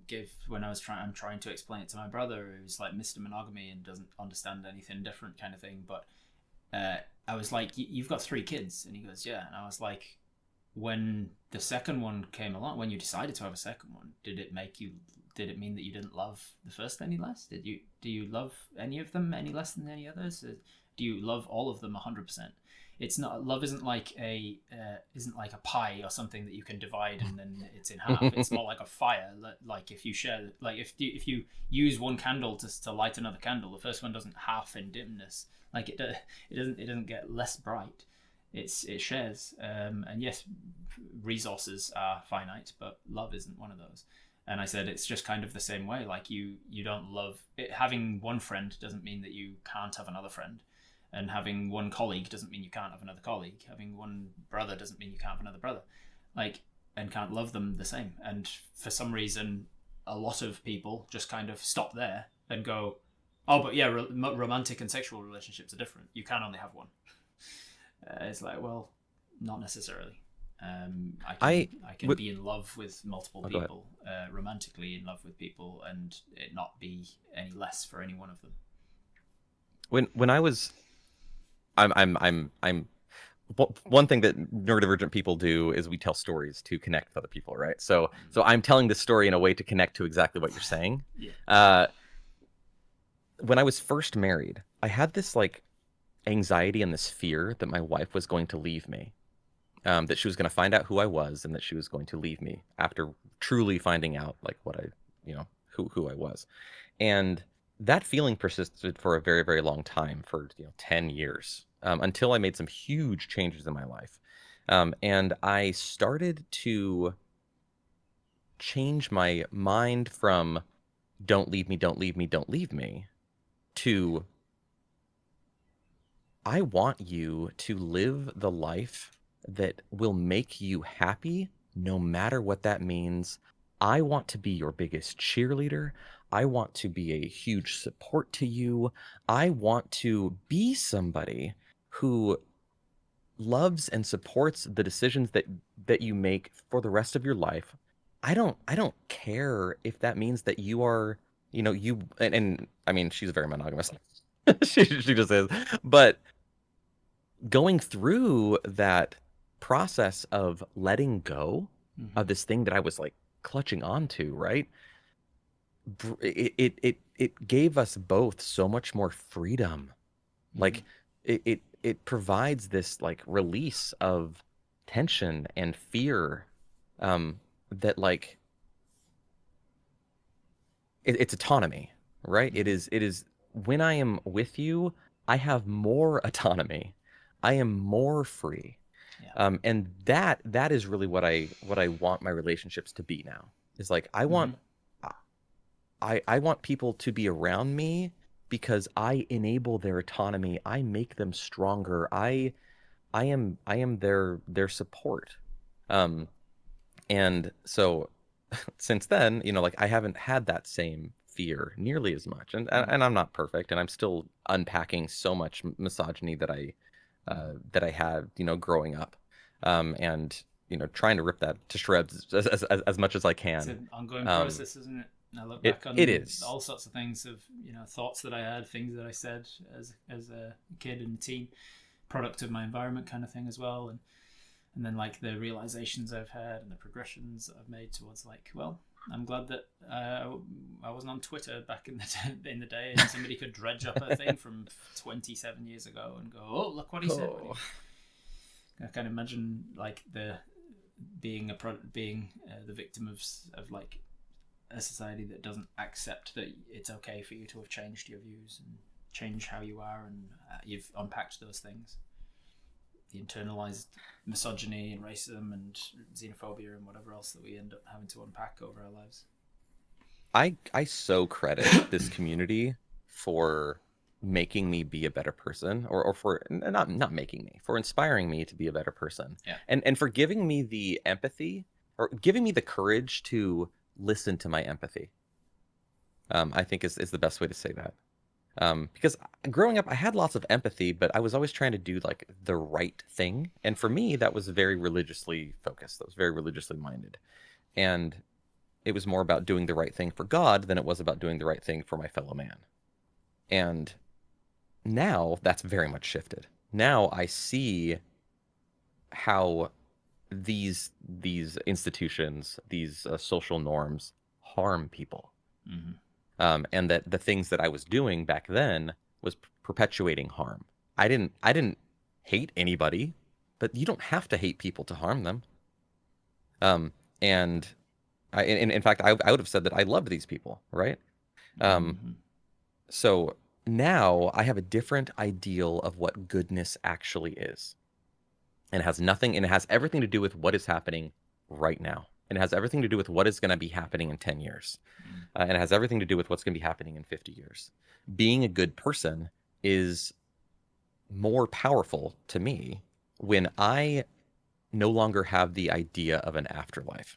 gave when I'm trying to explain it to my brother, who's like Mr. Monogamy and doesn't understand anything different, kind of thing. But I was like, "You've got 3 kids," and he goes, "Yeah," and I was like, when the second one came along, when you decided to have a second one, did it mean that you didn't love the first any less? Do you love any of them any less than any others? Do you love all of them 100%? It's not, love isn't like a pie or something that you can divide and then it's in half. It's more like a fire. Like if you share, like if you use one candle to light another candle, the first one doesn't half in dimness. Like it doesn't get less bright. It shares. And yes, resources are finite, but love isn't one of those. And I said it's just kind of the same way. Like you don't love it, having one friend doesn't mean that you can't have another friend, and having one colleague doesn't mean you can't have another colleague. Having one brother doesn't mean you can't have another brother. Like, and can't love them the same. And for some reason, a lot of people just kind of stop there and go, "Oh, but yeah, romantic and sexual relationships are different. You can only have one." It's like, well, not necessarily. I can I I can would be in love with multiple Go ahead. people, romantically in love with people, and it not be any less for any one of them. When I was I'm one thing that neurodivergent people do is we tell stories to connect with other people, right? So I'm telling this story in a way to connect to exactly what you're saying. Yeah. Uh, when I was first married, I had this like anxiety and this fear that my wife was going to leave me, that she was going to find out who I was, and that she was going to leave me after truly finding out like what I, who I was. And that feeling persisted for a very, very long time, for 10 years, until I made some huge changes in my life. And I started to change my mind from don't leave me, don't leave me, don't leave me, to I want you to live the life that will make you happy, no matter what that means. I want to be your biggest cheerleader. I want to be a huge support to you. I want to be somebody who loves and supports the decisions that you make for the rest of your life. I don't care if that means that you are, you and I mean she's very monogamous. She just is. But going through that process of letting go Mm-hmm. of this thing that I was like clutching onto, right? It gave us both so much more freedom. Mm-hmm. Like it provides this like release of tension and fear. Um, that like it's autonomy, right? It is when I am with you, I have more autonomy. I am more free. Yeah. And that is really what I want my relationships to be now. Is like Mm-hmm. I want people to be around me because I enable their autonomy. I make them stronger. I am their support. Um, and so since then, like I haven't had that same fear nearly as much. And I'm not perfect, and I'm still unpacking so much misogyny that I had, growing up. And trying to rip that to shreds as much as I It's can. an ongoing Um, process, isn't it? I look it back it on is. all sorts of things of thoughts that I had, things that I said as a kid and teen, product of my environment kind of thing as well, and then like the realizations I've had and the progressions that I've made towards like, well, I'm glad that I wasn't on Twitter back in the day, and somebody could dredge up a thing from 27 years ago and go, oh, look what he said. Oh. I can imagine like the being the victim of like a society that doesn't accept that it's okay for you to have changed your views and change how you are, and you've unpacked those things, the internalized misogyny and racism and xenophobia and whatever else that we end up having to unpack over our lives. I so credit this community for making me be a better person, or for not making me, for inspiring me to be a better person. Yeah. And for giving me the empathy, or giving me the courage to listen to my empathy. I think is the best way to say that. Because growing up, I had lots of empathy, but I was always trying to do like the right thing. And for me, that was very religiously focused. That was very religiously minded. And it was more about doing the right thing for God than it was about doing the right thing for my fellow man. And now that's very much shifted. Now I see how these institutions, these social norms harm people. Mm-hmm. And that the things that I was doing back then was perpetuating harm. I didn't hate anybody, but you don't have to hate people to harm them. Um, and in fact, I would have said that I loved these people, right? Um, Mm-hmm. so now I have a different ideal of what goodness actually is. And it has nothing, and it has everything to do with what is happening right now. And it has everything to do with what is going to be happening in 10 years. And it has everything to do with what's going to be happening in 50 years. Being a good person is more powerful to me when I no longer have the idea of an afterlife,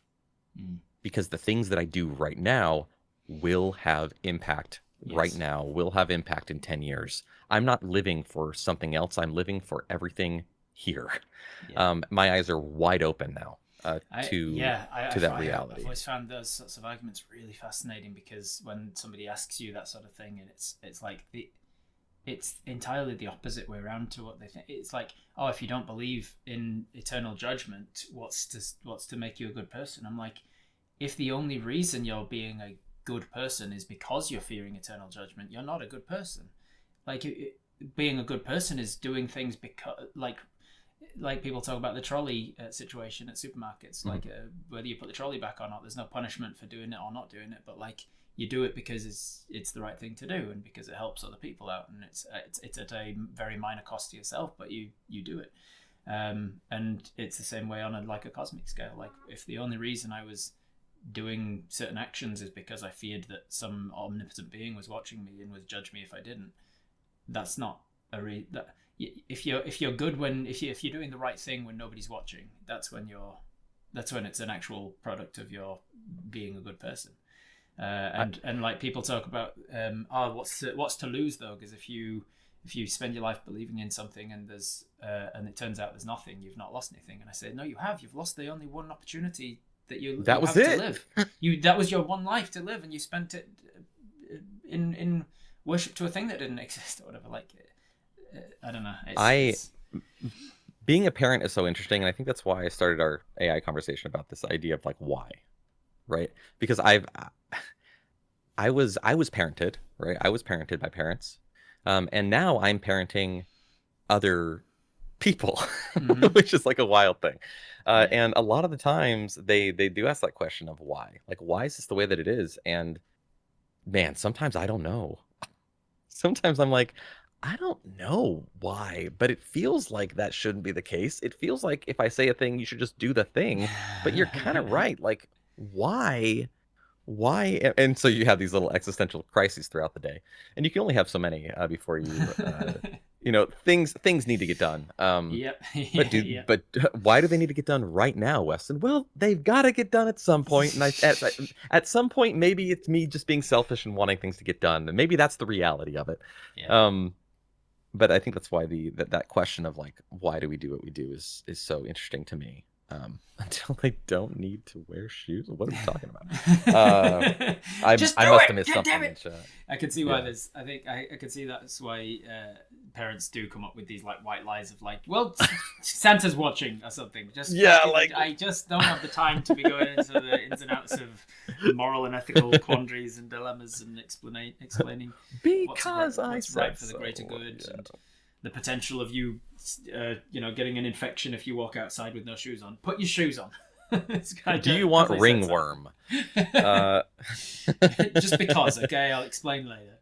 Mm. because the things that I do right now will have impact right Yes. now, will have impact in 10 years. I'm not living for something else. I'm living for everything here. Yeah. My eyes are wide open now I to yeah I, to I that I've reality. always found those sorts of arguments really fascinating, because when somebody asks you that sort of thing, and it's like it's entirely the opposite way around to what they think. It's like, oh, if you don't believe in eternal judgment, what's to make you a good person? I'm like, if the only reason you're being a good person is because you're fearing eternal judgment, you're not a good person. Like being a good person is doing things because like people talk about the trolley situation at supermarkets, Mhm. like whether you put the trolley back or not, there's no punishment for doing it or not doing it, but like you do it because it's the right thing to do, and because it helps other people out, and it's at a very minor cost to yourself, but you do it. And it's the same way on like a cosmic scale. Like if the only reason I was doing certain actions is because I feared that some omnipotent being was watching me and would judge me if I didn't, that's not that if you're good when if you're doing the right thing when nobody's watching, that's when it's an actual product of your being a good person. I, And like people talk about oh, what's to lose though, because if you spend your life believing in something and there's and it turns out there's nothing, you've not lost anything. And I say, no, you've lost the only one opportunity that you that was have to it. live. That was your one life to live, and you spent it in worship to a thing that didn't exist or whatever. Like I don't know. I It's Being a parent is so interesting, and I think that's why I started our AI conversation about this idea of like why, right? Because I was parented, right? I was parented by parents, and now I'm parenting other people, Hmm. which is like a wild thing. Yeah. And a lot of the times they do ask that question of why. Like, why is this the way that it is? And man, sometimes I don't know. Sometimes I'm like, I don't know why, but it feels like that shouldn't be the case. It feels like if I say a thing, you should just do the thing. But you're kind of right. Like, why? Why? And so you have these little existential crises throughout the day, and you can only have so many before things need to get done. Yep. But Yeah. why do they need to get done right now, Weston? Well, they've got to get done at some point, and at some point maybe it's me just being selfish and wanting things to get done, and maybe that's the reality of it. Yeah. Um, but I think that's why that question of like why do we do what we do is so interesting to me. Until they don't need to wear shoes. What are we talking about? Just I do must it! have missed God something damn in it! chat. I can see why Yeah. there's. I think I can see that's why parents do come up with these like white lies of like, well, Santa's watching or something. Just Yeah, fucking, like I just don't have the time to be going into the ins and outs of moral and ethical quandaries and dilemmas and explaining because I what's said right for the so. greater good Yeah. and the potential of you, getting an infection if you walk outside with no shoes on. Put your shoes on. Do you want ringworm? Just because, okay? I'll explain later.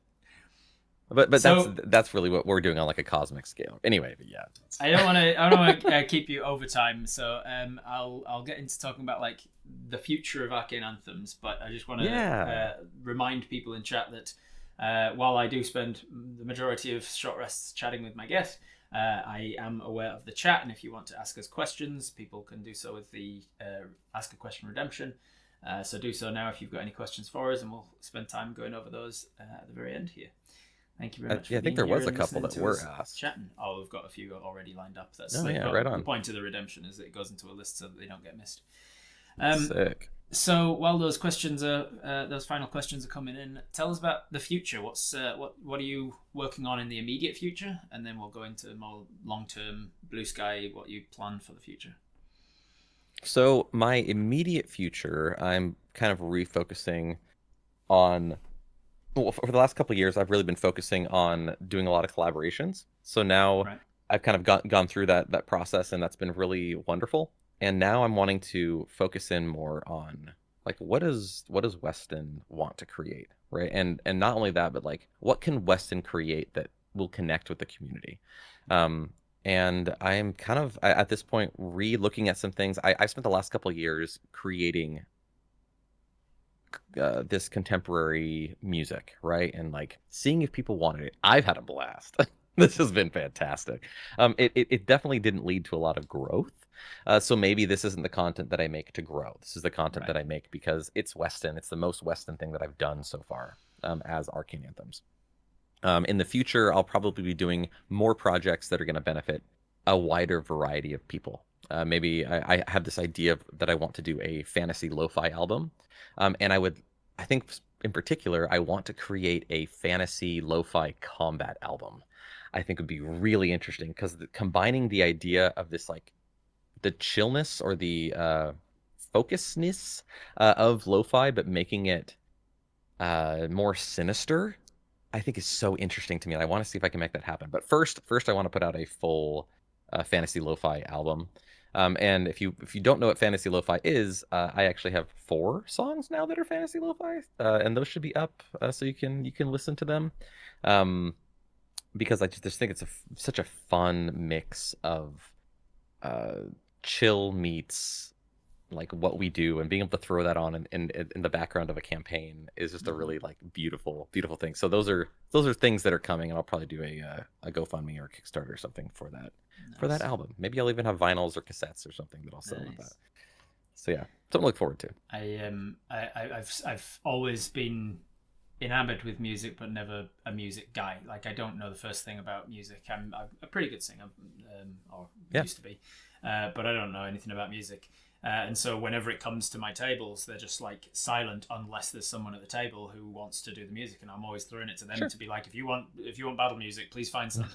But So that's really what we're doing on like a cosmic scale. Anyway, but yeah. I don't want to keep you over time. So I'll get into talking about like the future of Arcane Anthems, but I just want to Yeah. remind people in chat that while I do spend the majority of short rests chatting with my guest, I am aware of the chat, and if you want to ask us questions, people can do so with the Ask a Question redemption. So do so now if you've got any questions for us, and we'll spend time going over those at the very end here. Thank you very much for I think being there here was a and couple listening that to were us asked. chatting. Oh, we've got a few already lined up. Oh yeah, right on. The point of the redemption is that it goes into a list so that they don't get missed. Sick. So while those questions are those final questions are coming in, tell us about the future. What are you working on in the immediate future, and then we'll go into more long term blue sky. What you plan for the future. So my immediate future, I'm kind of refocusing on. Well, for the last couple of years, I've really been focusing on doing a lot of collaborations. So now Right. I've kind of gone through that process, and that's been really wonderful. And now I'm wanting to focus in more on like what does Weston want to create, right? And not only that, but like what can Weston create that will connect with the community. Um, and I'm kind of at this point re-looking at some things. I spent the last couple of years creating this contemporary music, right? And like seeing if people wanted it. I've had a blast. This has been fantastic. It definitely didn't lead to a lot of growth. So maybe this isn't the content that I make to grow. This is the content that I make because it's Weston. It's the most Weston thing that I've done so far as Arcane Anthems. In the future, I'll probably be doing more projects that are going to benefit a wider variety of people. Maybe I have this idea that I want to do a fantasy lo-fi album, and I think in particular, I want to create a fantasy lo-fi combat album. I think would be really interesting because combining the idea of this like the chillness or the focusness of lo-fi, but making it more sinister I think is so interesting to me, and I want to see if I can make that happen. But first, I want to put out a full fantasy lo-fi album. And if you don't know what fantasy lo-fi is, I actually have 4 songs now that are fantasy lo-fi, and those should be up so you can listen to them. Um, because I just think it's such a fun mix of uh, chill meets like what we do and being able to throw that on in the background of a campaign is just a really like beautiful thing. So those are things that are coming, and I'll probably do a GoFundMe or a Kickstarter or something for that album. Maybe I'll even have vinyls or cassettes or something that I'll sell with that. So yeah, something to look forward to. I've always been enamored with music, but never a music guy. Like I don't know the first thing about music. I'm a pretty good singer, or used to be, but I don't know anything about music. And so whenever it comes to my tables, they're just like silent unless there's someone at the table who wants to do the music, and I'm always throwing it to them to be like, if you want battle music, please find some.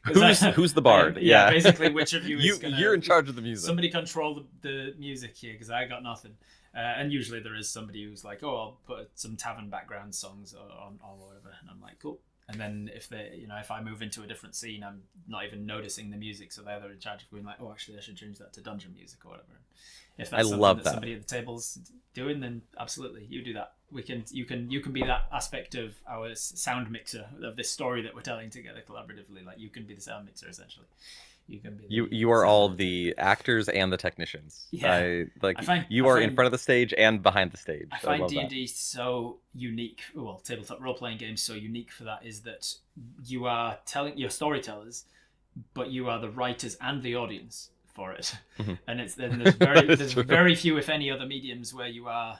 Who's the bard? Yeah, basically, which of you you're in charge of the music. Somebody control the music here because I got nothing. And usually there is somebody who's like, oh, I'll put some Tavern background songs on or whatever, and I'm like, cool. And then if I move into a different scene, I'm not even noticing the music, so they're in charge of being like, oh, actually, I should change that to dungeon music or whatever. If that's something that somebody at the table's doing, then absolutely, you do that. You can be that aspect of our sound mixer of this story that we're telling together collaboratively. Like, you can be the sound mixer essentially. You can be. You are all the actors and the technicians. Yeah, you are in front of the stage and behind the stage. I find D&D so unique. Well, tabletop role playing games so unique for that is that you're storytellers, but you are the writers and the audience for it. Mm-hmm. And there's very few, if any, other mediums where you are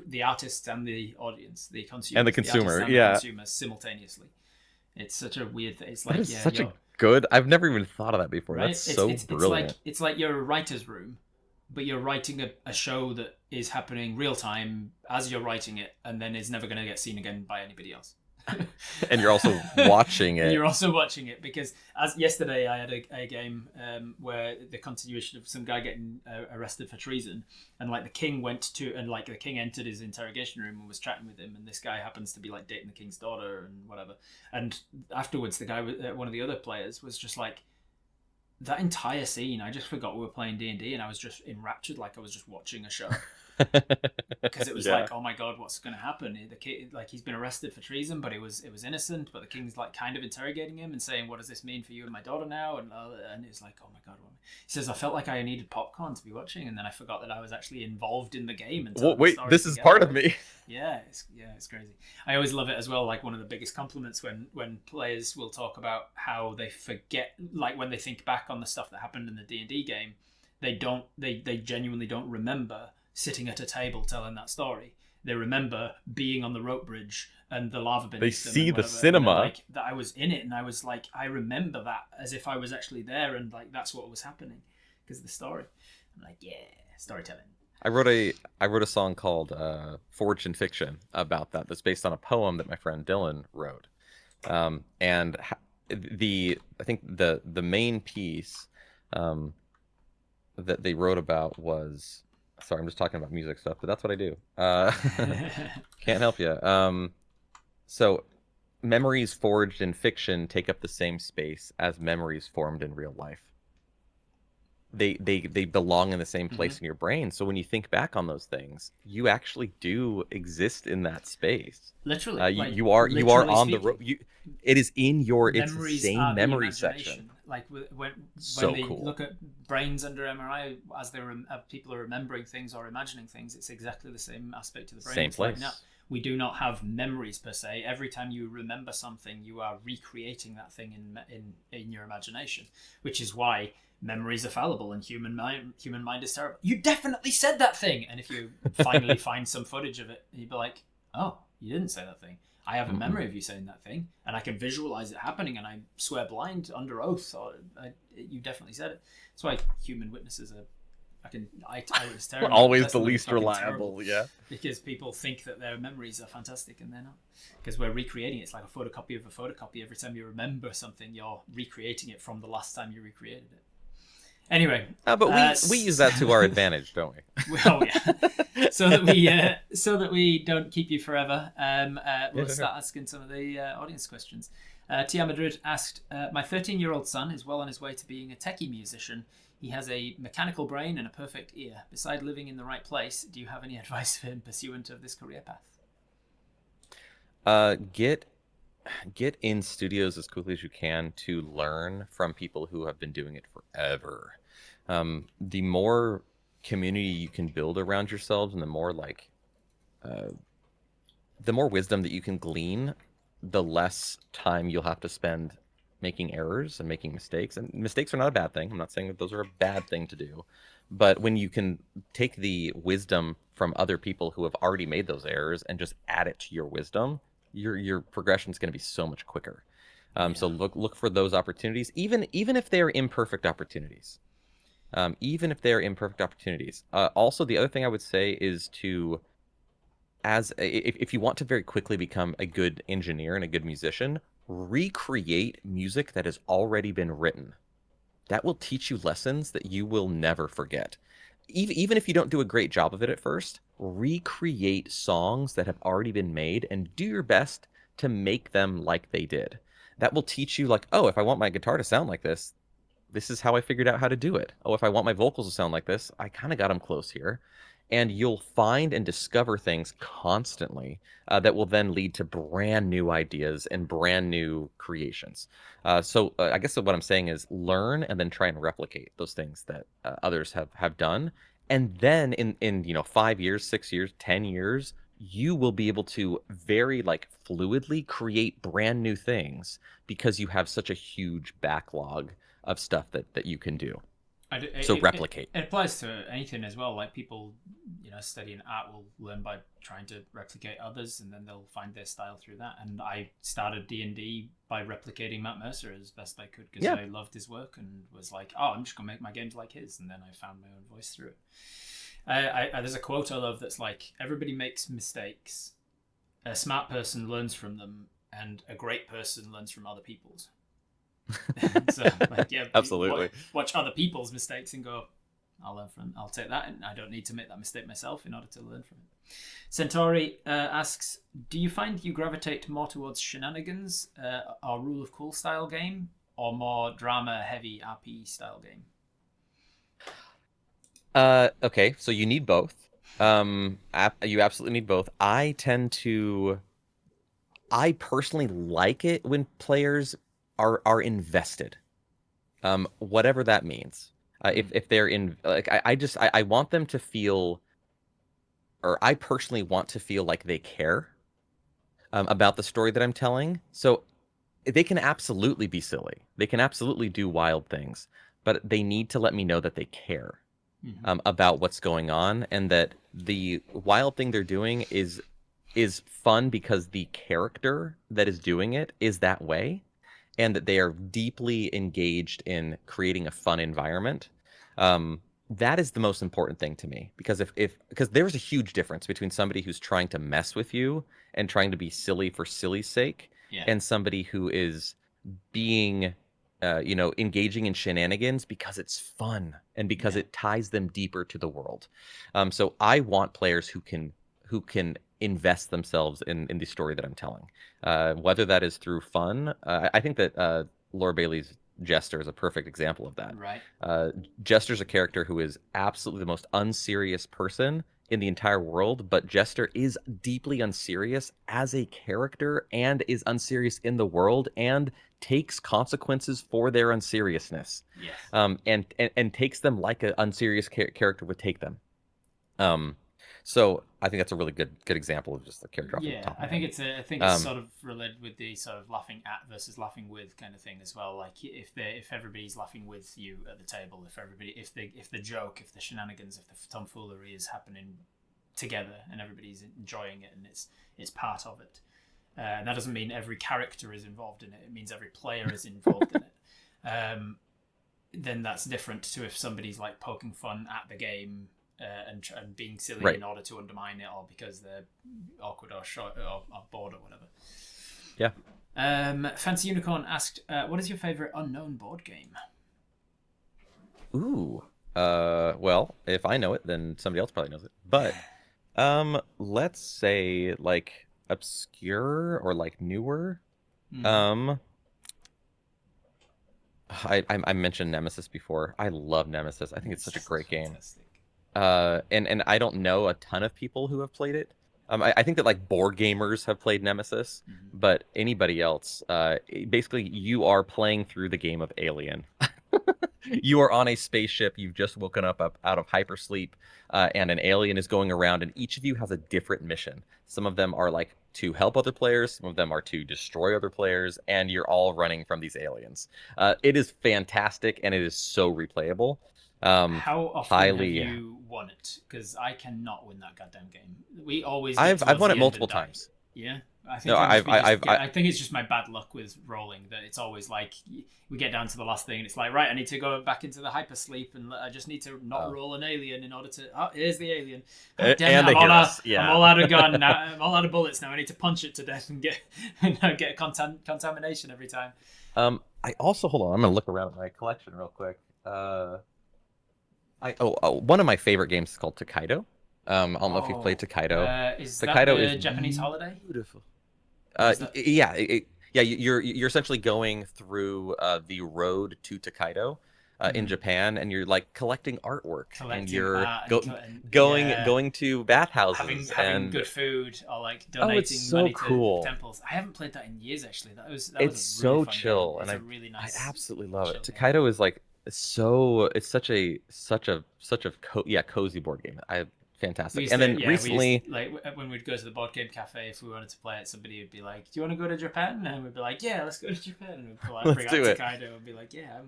the artists and the audience, the consumer and the consumer, the consumer simultaneously. It's such a weird thing. It's like good. I've never even thought of that before. Right? That's so brilliant. It's like you're a writer's room, but you're writing a show that is happening real time as you're writing it, and then is never going to get seen again by anybody else. And you're also watching it. And you're also watching it because, as yesterday, I had a game where the continuation of some guy getting arrested for treason, and like the king the king entered his interrogation room and was chatting with him, and this guy happens to be like dating the king's daughter and whatever. And afterwards, the guy, one of the other players, was just like, that entire scene, I just forgot we were playing D&D, and I was just enraptured, like I was just watching a show. Because it was like, oh my god, what's going to happen? The kid, like, he's been arrested for treason, but it was innocent. But the king's like kind of interrogating him and saying, "What does this mean for you and my daughter now?" And it's like, oh my god. He says, I felt like I needed popcorn to be watching, and then I forgot that I was actually involved in the game. And wait, this is part of me. Yeah, it's crazy. I always love it as well. Like, one of the biggest compliments when players will talk about how they forget, like when they think back on the stuff that happened in the D&D game, they genuinely don't remember sitting at a table telling that story. They remember being on the rope bridge and the lava beneath them. They see the cinema. Like, that I was in it, and I was like, I remember that as if I was actually there, and like that's what was happening because of the story. I'm like, yeah, storytelling. I wrote a song called "Forged in Fiction" about that. That's based on a poem that my friend Dylan wrote, and I think the main piece that they wrote about was. Sorry, I'm just talking about music stuff, but that's what I do. Can't help you. So, memories forged in fiction take up the same space as memories formed in real life. They belong in the same place in your brain. So when you think back on those things, you actually do exist in that space. Literally, you are on the road. It is in your. It's the same memory section. Like when they cool. look at brains under MRI, as people are remembering things or imagining things, it's exactly the same aspect of the brain. Same place. Like, we do not have memories per se. Every time you remember something, you are recreating that thing in your imagination, which is why memories are fallible and human mind is terrible. You definitely said that thing, and if you finally find some footage of it, you'd be like, oh, you didn't say that thing. I have a memory of you saying that thing, and I can visualize it happening, and I swear blind under oath, or you definitely said it. That's why human witnesses are. It's terrible. Always the least reliable, yeah. Because people think that their memories are fantastic, and they're not. Because we're recreating it. It's like a photocopy of a photocopy. Every time you remember something, you're recreating it from the last time you recreated it. Anyway, but we use that to our advantage, don't we? Oh yeah, so that we don't keep you forever. We'll start asking some of the audience questions. Tia Madrid asked, "My 13-year-old son is well on his way to being a techie musician. He has a mechanical brain and a perfect ear. Besides living in the right place, do you have any advice for him pursuant of this career path?" Get in studios as quickly as you can to learn from people who have been doing it forever. The more community you can build around yourselves, and the more wisdom that you can glean, the less time you'll have to spend making errors and making mistakes. And mistakes are not a bad thing. I'm not saying that those are a bad thing to do. But when you can take the wisdom from other people who have already made those errors and just add it to your wisdom, your progression is going to be so much quicker. So look for those opportunities, even if they are imperfect opportunities. Also, the other thing I would say is if you want to very quickly become a good engineer and a good musician, recreate music that has already been written. That will teach you lessons that you will never forget. Even if you don't do a great job of it at first, recreate songs that have already been made and do your best to make them like they did. That will teach you like, oh, if I want my guitar to sound like this is how I figured out how to do it. Oh, if I want my vocals to sound like this, I kind of got them close here. And you'll find and discover things constantly that will then lead to brand new ideas and brand new creations. So I guess what I'm saying is learn and then try and replicate those things that others have done. And then in 5 years, 6 years, 10 years, you will be able to very like fluidly create brand new things because you have such a huge backlog of stuff that you can do. So replicate. It applies to anything as well. Like people, studying art will learn by trying to replicate others, and then they'll find their style through that. And I started D&D by replicating Matt Mercer as best I could because I loved his work and was like, oh, I'm just gonna make my games like his, and then I found my own voice through it. There's a quote I love that's like, everybody makes mistakes. A smart person learns from them, and a great person learns from other people's. So, absolutely. Watch other people's mistakes and go, I'll take that, and I don't need to make that mistake myself in order to learn from it. Centauri asks, do you find you gravitate more towards shenanigans, or rule of cool style game, or more drama heavy RP style game? Okay, so you need both. You absolutely need both. I personally like it when players are invested. Whatever that means. If they're in, like, I want them to feel, or I personally want to feel like they care about the story that I'm telling. So they can absolutely be silly. They can absolutely do wild things, but they need to let me know that they care about what's going on, and that the wild thing they're doing is fun because the character that is doing it is that way, and that they are deeply engaged in creating a fun environment. That is the most important thing to me, because because there's a huge difference between somebody who's trying to mess with you and trying to be silly for silly's sake, and somebody who is being engaging in shenanigans because it's fun and because it ties them deeper to the world. So I want players who can invest themselves in the story that I'm telling, whether that is through fun. I think that Laura Bailey's Jester is a perfect example of that. Right. Jester's a character who is absolutely the most unserious person in the entire world, but Jester is deeply unserious as a character and is unserious in the world and takes consequences for their unseriousness. Yes. And takes them like an unserious character would take them. So I think that's a really good example of just the character off the top of my head. I think it's sort of related with the sort of laughing at versus laughing with kind of thing as well. Like if everybody's laughing with you at the table, if the joke, if the shenanigans, if the tomfoolery is happening together and everybody's enjoying it and it's part of it. And that doesn't mean every character is involved in it. It means every player is involved in it. Then that's different to if somebody's like poking fun at the game and being silly in order to undermine it, or because they're awkward or short or bored or whatever. Yeah. Fancy Unicorn asked, what is your favorite unknown board game? Ooh. Well, if I know it, then somebody else probably knows it. But let's say like obscure or like newer. I mentioned Nemesis before. I love Nemesis. I think it's such a great game. And I don't know a ton of people who have played it. I think that like board gamers have played Nemesis, but anybody else, basically you are playing through the game of Alien. You are on a spaceship. You've just woken up out of hypersleep, and an alien is going around, and each of you has a different mission. Some of them are like to help other players. Some of them are to destroy other players, and you're all running from these aliens. It is fantastic, and it is so replayable. How often have you won it? Because I cannot win that goddamn game. We always. I've won it multiple times. Yeah, I think. No, I think it's just my bad luck with rolling that it's always like we get down to the last thing and it's like, right, I need to go back into the hypersleep and I just need to not roll an alien in order to. Oh, here's the alien. God damn it, I'm all out of gun now. I'm all out of bullets now. I need to punch it to death and get contamination every time. I also hold on. I'm gonna look around at my collection real quick. One of my favorite games is called Takedo. I don't know if you've played Takedo. Is Takedo that the Japanese holiday? Beautiful. Yeah, yeah. You're essentially going through the road to Tokaido in Japan, and you're like collecting artwork, and collecting you're art and yeah, going to having bathhouses, having and good food or like oh, it's donating so money to cool. temples. I haven't played that in years actually. That was It's a really so fun game. chill, and It's a I really I nice absolutely love it. chill game. Tokaido is like so it's such a cozy board game. We Fantastic. used And to, then yeah, we used recently, like when we'd go to the board game cafe if we wanted to play it. Somebody would be like, "Do you want to go to Japan?" And we'd be like, "Yeah, let's go to Japan." And we'd let's bring out do it. Tokaido and be like, "Yeah,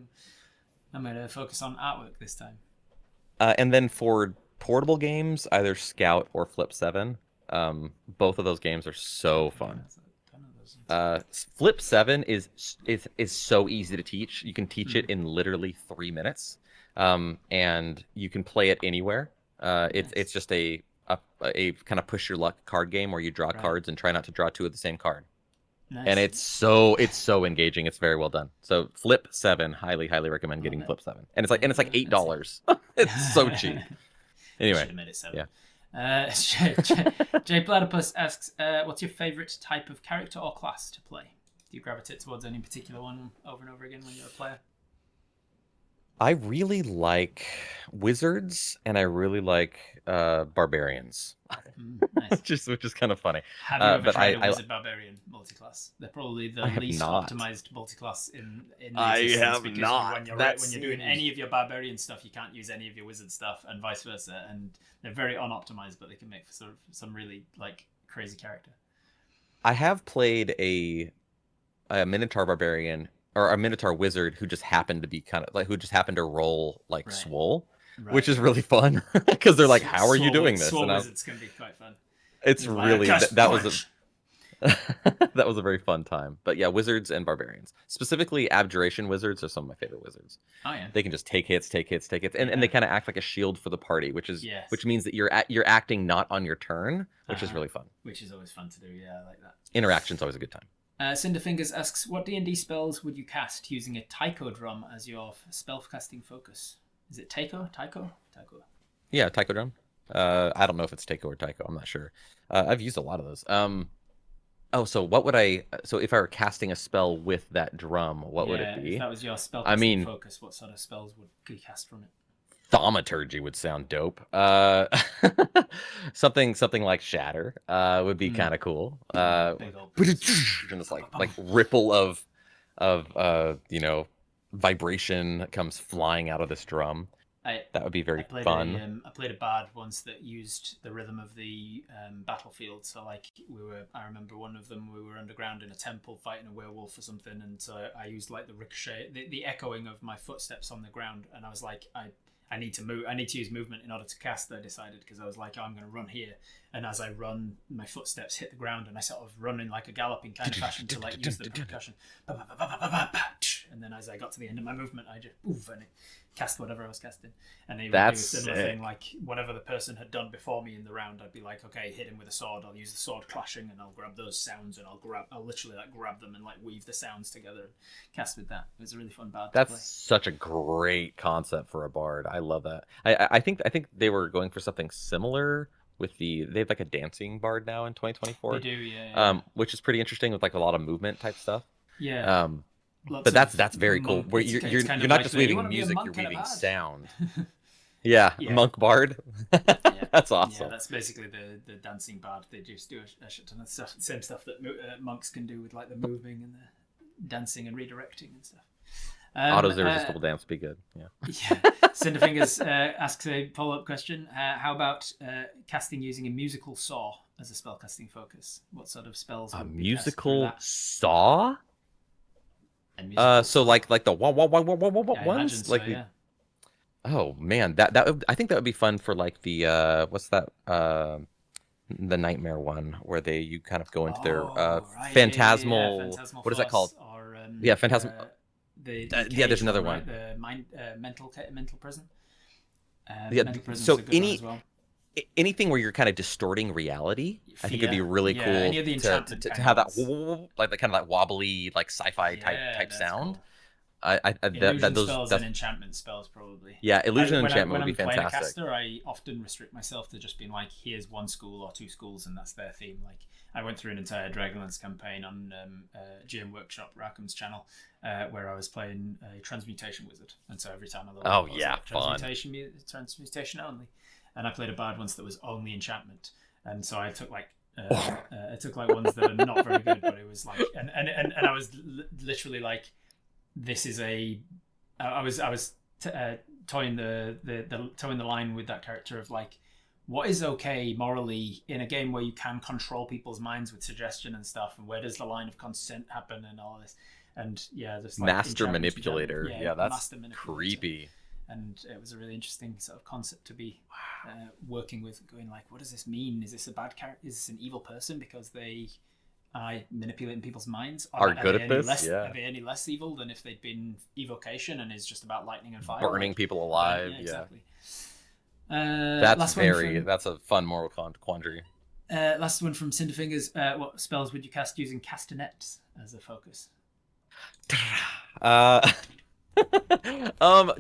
I'm gonna focus on artwork this time." And then for portable games, either Scout or Flip 7. Both of those games are so fun. Don't know those ones. Flip 7 is so easy to teach. You can teach it Mm, in literally 3 minutes, and you can play it anywhere. It's nice. just a kind of push your luck card game where you draw Right. cards and try not to draw two of the same card. And Nice. it's so engaging. It's very well done. So Flip 7, highly recommend Love getting it. Flip 7. And Yeah, it's like really fancy. $8. It's so cheap. They Anyway, should have made it seven. yeah. Jay Platypus asks, "What's your favorite type of character or class to play? Do you gravitate towards any particular one over and over again when you're a player?" I really like wizards and I really like barbarians, Nice. which is kind of funny. Have you ever But tried a Wizard Barbarian multiclass? They're probably the I have least not. optimized multiclass in I existence have because not. when you're That when you're doing seems any of your barbarian stuff, you can't use any of your wizard stuff, and vice versa. And they're very unoptimized, but they can make for sort of some really like crazy character. I have played a Minotaur barbarian or a Minotaur wizard who just happened to be kind of like who just happened to roll like Right, swole, which right, is right. really fun because they're like, "How are you doing this?" Swole And wizards can be quite fun. it's It's like a really cast that was a punch. that was a very fun time. But yeah, wizards and barbarians, specifically abjuration wizards, are some of my favorite wizards. Oh yeah, They can just take hits, and yeah, they kind of act like a shield for the party, yes. which means that you're acting not on your turn, which is Uh-huh. really fun. Which is always fun to do. Yeah, I like that. Interaction's always a good time. Cinderfingers asks, "What D&D spells would you cast using a taiko drum as your spellcasting focus? Is it taiko? Taiko? Taiko. Yeah, taiko drum. I don't know if it's taiko or taiko. I'm not sure. I've used a lot of those. Oh, so what would I? So if I were casting a spell with that drum, what would it Yeah, if be? that was your I spellcasting mean, focus, what sort of spells would you cast from it? thaumaturgy would sound dope. Something like shatter would be Mm. kind of cool. Big old Just like ripple of vibration comes flying out of this drum. I That would be I very played fun. I played a bard once that used the rhythm of the battlefield. So like I remember one of them we were underground in a temple fighting a werewolf or something, and so I used like the ricochet, the echoing of my footsteps on the ground, and I was like I need to move. I need to use movement in order to cast. I decided because I was like, oh, I'm going to run here, and as I run, my footsteps hit the ground, and I sort of run in like a galloping kind of fashion to like use the percussion. And then as I got to the end of my movement, I just oof and it cast whatever I was casting, and he would do a That's similar sick. thing, like whatever the person had done before me in the round. I'd be like, okay, hit him with a sword. I'll use the sword clashing, and I'll grab those sounds, and I'll literally like grab them and like weave the sounds together and cast with that. It was a really fun bard to That's play. such a great concept for a bard. I love that. I think they were going for something similar with they have like a dancing bard now in They 2024, do, yeah. which is pretty interesting with like a lot of movement type stuff. Yeah, Um, lots but of that's very cool. monk. Where It's kind you're of not like just you weaving want to be a music, you're monk and a weaving bard. sound. Yeah, Yeah, monk bard. yeah, That's yeah. awesome. That's basically the dancing bard. They just do a shit ton of stuff, same stuff that monks can do with like the moving and the dancing and redirecting and stuff. Auto's irresistible dance would be good. Yeah. Yeah. Cinderfingers asks a follow-up question. How about casting using a musical saw as a spellcasting focus? What sort of spells A would be cast through musical that? saw. A musical So saw. like the wah Yeah, I imagine ones, so. like the Yeah. oh man, I think that would be fun for like the what's that the nightmare one where you kind of go into their Oh, right. Yeah. phantasmal, Phantasmal what is that called? Force or Yeah, phantasm. the Yeah, there's cage another one, one. right? The mental prison. Yeah, Mental prison's so a good one as well. anything where you're kind of distorting reality, I think it'd be Fear. really Yeah. Any cool of the enchantment to kind of have that ones. like the kind of that wobbly like sci-fi Yeah, type that's sound. cool. That Illusion those spells and that's enchantment spells probably. yeah, illusion and enchantment When would be I'm playing a fantastic. caster, I often restrict myself to just being like, here's one school or two schools, and that's their theme. Like I went through an entire Dragonlance campaign on GM Workshop Rackham's channel, where I was playing a transmutation wizard, and so every time I leveled up, I was like, fun. transmutation only, and I played a bard once that was only enchantment, and so I took like. I took like ones that are not very good, but it was like, and I was literally like, this is a. I was toying the line with that character of like, what is okay morally in a game where you can control people's minds with suggestion and stuff, and where does the line of consent happen and all this, and just like master manipulator. Yeah, that's creepy. And it was a really interesting sort of concept to be working with, going like, what does this mean? Is this a bad character? Is this an evil person because they are manipulating people's minds? Are good at this? Are they any less evil than if they'd been evocation and is just about lightning and fire? Burning people alive. Yeah, exactly. That's a fun moral quandary. Last one from Cinderfingers. What spells would you cast using castanets as a focus?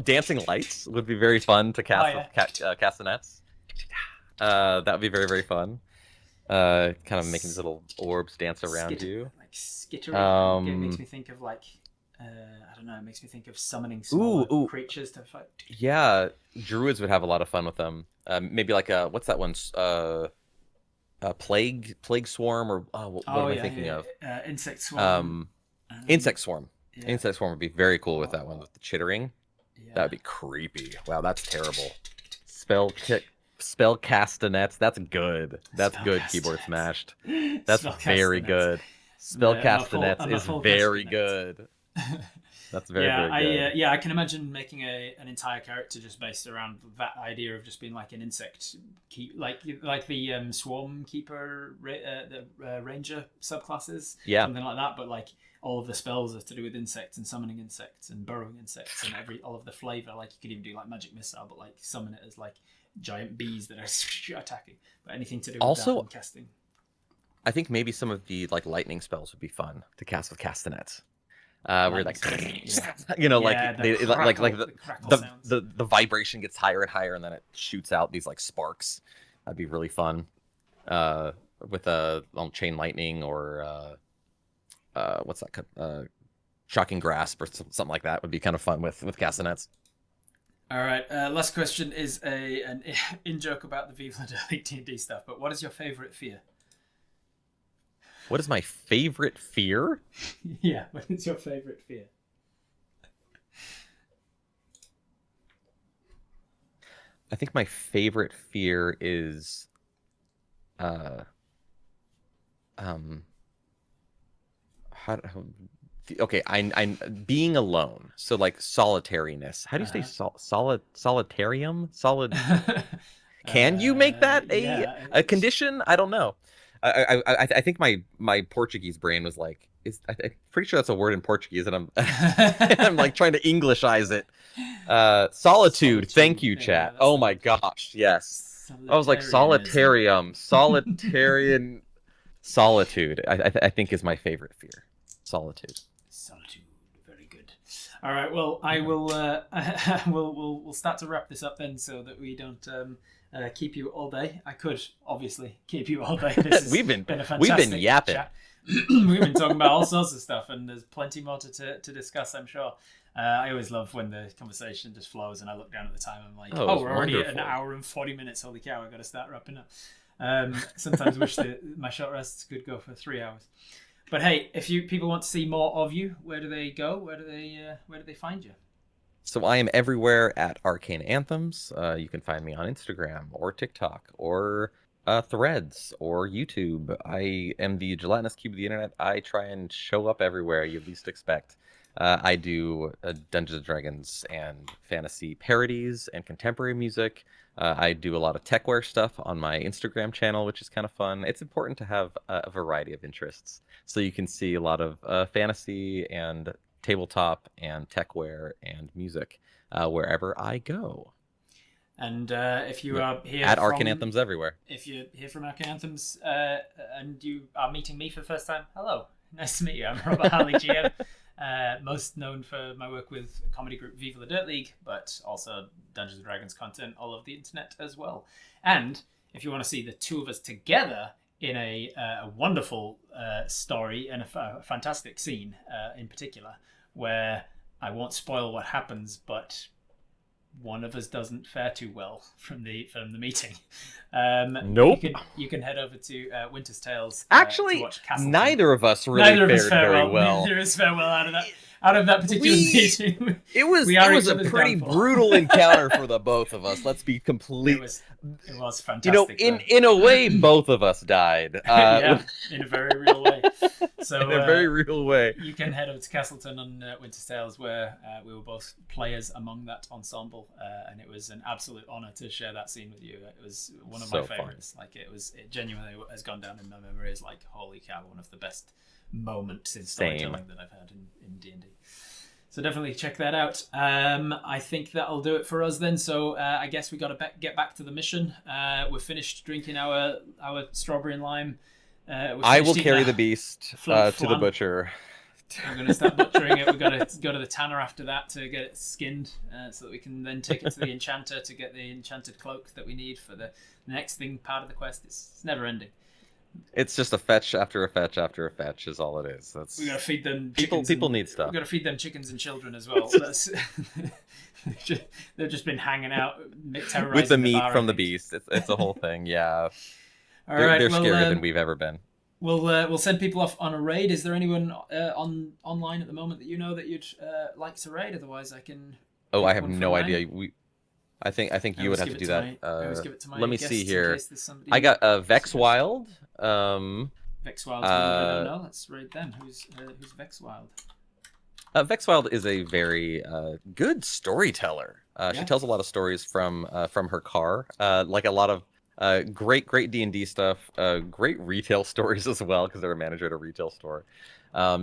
Dancing lights would be very fun to cast with castanets. That would be very, very fun. Kind of making these little orbs dance around you. Like skittering. It makes me think of like, I don't know. It makes me think of summoning small creatures to fight. Yeah, druids would have a lot of fun with them. Maybe like what's that one? Plague swarm, or what am I thinking of? Insect swarm. Insect swarm. Yeah. Insect swarm would be very cool with that one, with the chittering. Yeah. That'd be creepy. Wow, that's terrible. Spell castanets. That's good. That's good. Keyboard smashed. That's very good. Spell castanets is very good. That's very good. I can imagine making an entire character just based around that idea of just being like an insect like the swarm keeper, the ranger subclasses, something like that. But like all of the spells are to do with insects and summoning insects and burrowing insects and all of the flavor. Like you could even do like magic missile, but like summon it as like giant bees that are attacking. But anything to do with that and casting. I think maybe some of the like lightning spells would be fun to cast with castanets. Where like the vibration gets higher and higher, and then it shoots out these like sparks. That'd be really fun. With chain lightning or what's that? Shocking grasp or something like that would be kind of fun with castanets. All right. Last question is an in joke about the Viva la D&D stuff. But what is your favorite fear? What is my favorite fear? Yeah, what is your favorite fear? I think my favorite fear is I'm being alone. So like solitariness. How do you say solitarium? Solid. Can you make that a condition? I don't know. I think my Portuguese brain was like, I'm pretty sure that's a word in Portuguese, and I'm like trying to Englishize it. Solitude. Thank you, chat. Oh my gosh, yes. I was like solitarium, solitarian, solitude. I think is my favorite fear. Solitude. Very good. All right. Well, I will. We'll start to wrap this up then, so that we don't. Keep you all day. I could obviously keep you all day. We've been yapping. Chat. We've been talking about all sorts of stuff, and there's plenty more to discuss, I'm sure. I always love when the conversation just flows, and I look down at the time. I'm like, we're already at an hour and 40 minutes. Holy cow! I've got to start wrapping up. Sometimes I wish my short rests could go for 3 hours. But hey, if people want to see more of you, where do they go? Where do they find you? So I am everywhere at Arcane Anthems. You can find me on Instagram or TikTok or Threads or YouTube. I am the gelatinous cube of the internet. I try and show up everywhere you least expect. I do Dungeons & Dragons and fantasy parodies and contemporary music. I do a lot of techware stuff on my Instagram channel, which is kind of fun. It's important to have a variety of interests. So you can see a lot of fantasy and tabletop and techware and music wherever I go. And if you are here at Arcane Anthems everywhere, if you're here from Arcane Anthems and you are meeting me for the first time, hello, nice to meet you. I'm Robert Harley, GM, most known for my work with comedy group Viva la Dirt League, but also Dungeons & Dragons content all over the internet as well. And if you want to see the two of us together in a wonderful story and a fantastic scene in particular, where I won't spoil what happens, but one of us doesn't fare too well from the meeting. Nope. You can head over to Winter's Tales. Actually, to watch Castleton. neither of us really fared very well. Neither of us fare well out of that particular meeting. It was a pretty brutal encounter for the both of us. Let's be complete. It was fantastic. In a way, both of us died. Yeah, in a very real way. So in a very real way. You can head over to Castleton on Winter's Tales, where we were both players among that ensemble, and it was an absolute honor to share that scene with you. It was one of my favorites. Fun. Like it genuinely has gone down in my memory as like, holy cow, one of the best moments in storytelling that I've had in D&D. So definitely check that out. I think that'll do it for us then. So I guess we got to get back to the mission. We're finished drinking our strawberry and lime. I will carry the beast to the butcher. We're going to start butchering it. We've got to go to the tanner after that to get it skinned, so that we can then take it to the enchanter to get the enchanted cloak that we need for the next thing part of the quest. It's never ending. It's just a fetch after a fetch after a fetch is all it is. We gotta feed them. People need stuff. We gotta feed them chickens and children as well. They've just been hanging out, terrorizing with the meat from the beast. It's a whole thing. Yeah. They're scarier than we've ever been. We'll send people off on a raid. Is there anyone online at the moment that you know that you'd like to raid? Otherwise, I can. Oh, I have no idea. I think you would have to do that. Let me see here. I got Vexwild. Vexwild. I don't know. Let's raid them. Who's Vexwild? Vexwild is a very good storyteller. She tells a lot of stories from her car. Like a lot of great D&D stuff. Great retail stories as well, because they're a manager at a retail store.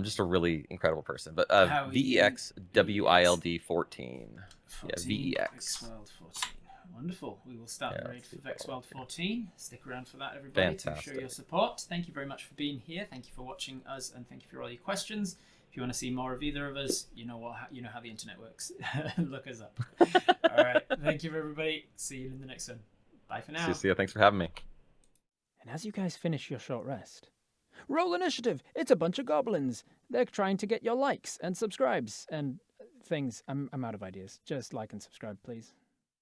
Just a really incredible person. But VEXWILD 14. Yeah, VEX. Vexwild 14. Wonderful. We will start the raid for Vexwild 14. Stick around for that, everybody, to show your support. Thank you very much for being here. Thank you for watching us, and thank you for all your questions. If you want to see more of either of us, you know how the internet works. Look us up. All right. Thank you, everybody. See you in the next one. Bye for now. See you. Thanks for having me. And as you guys finish your short rest, roll initiative. It's a bunch of goblins. They're trying to get your likes and subscribes and things. I'm out of ideas. Just like and subscribe, please.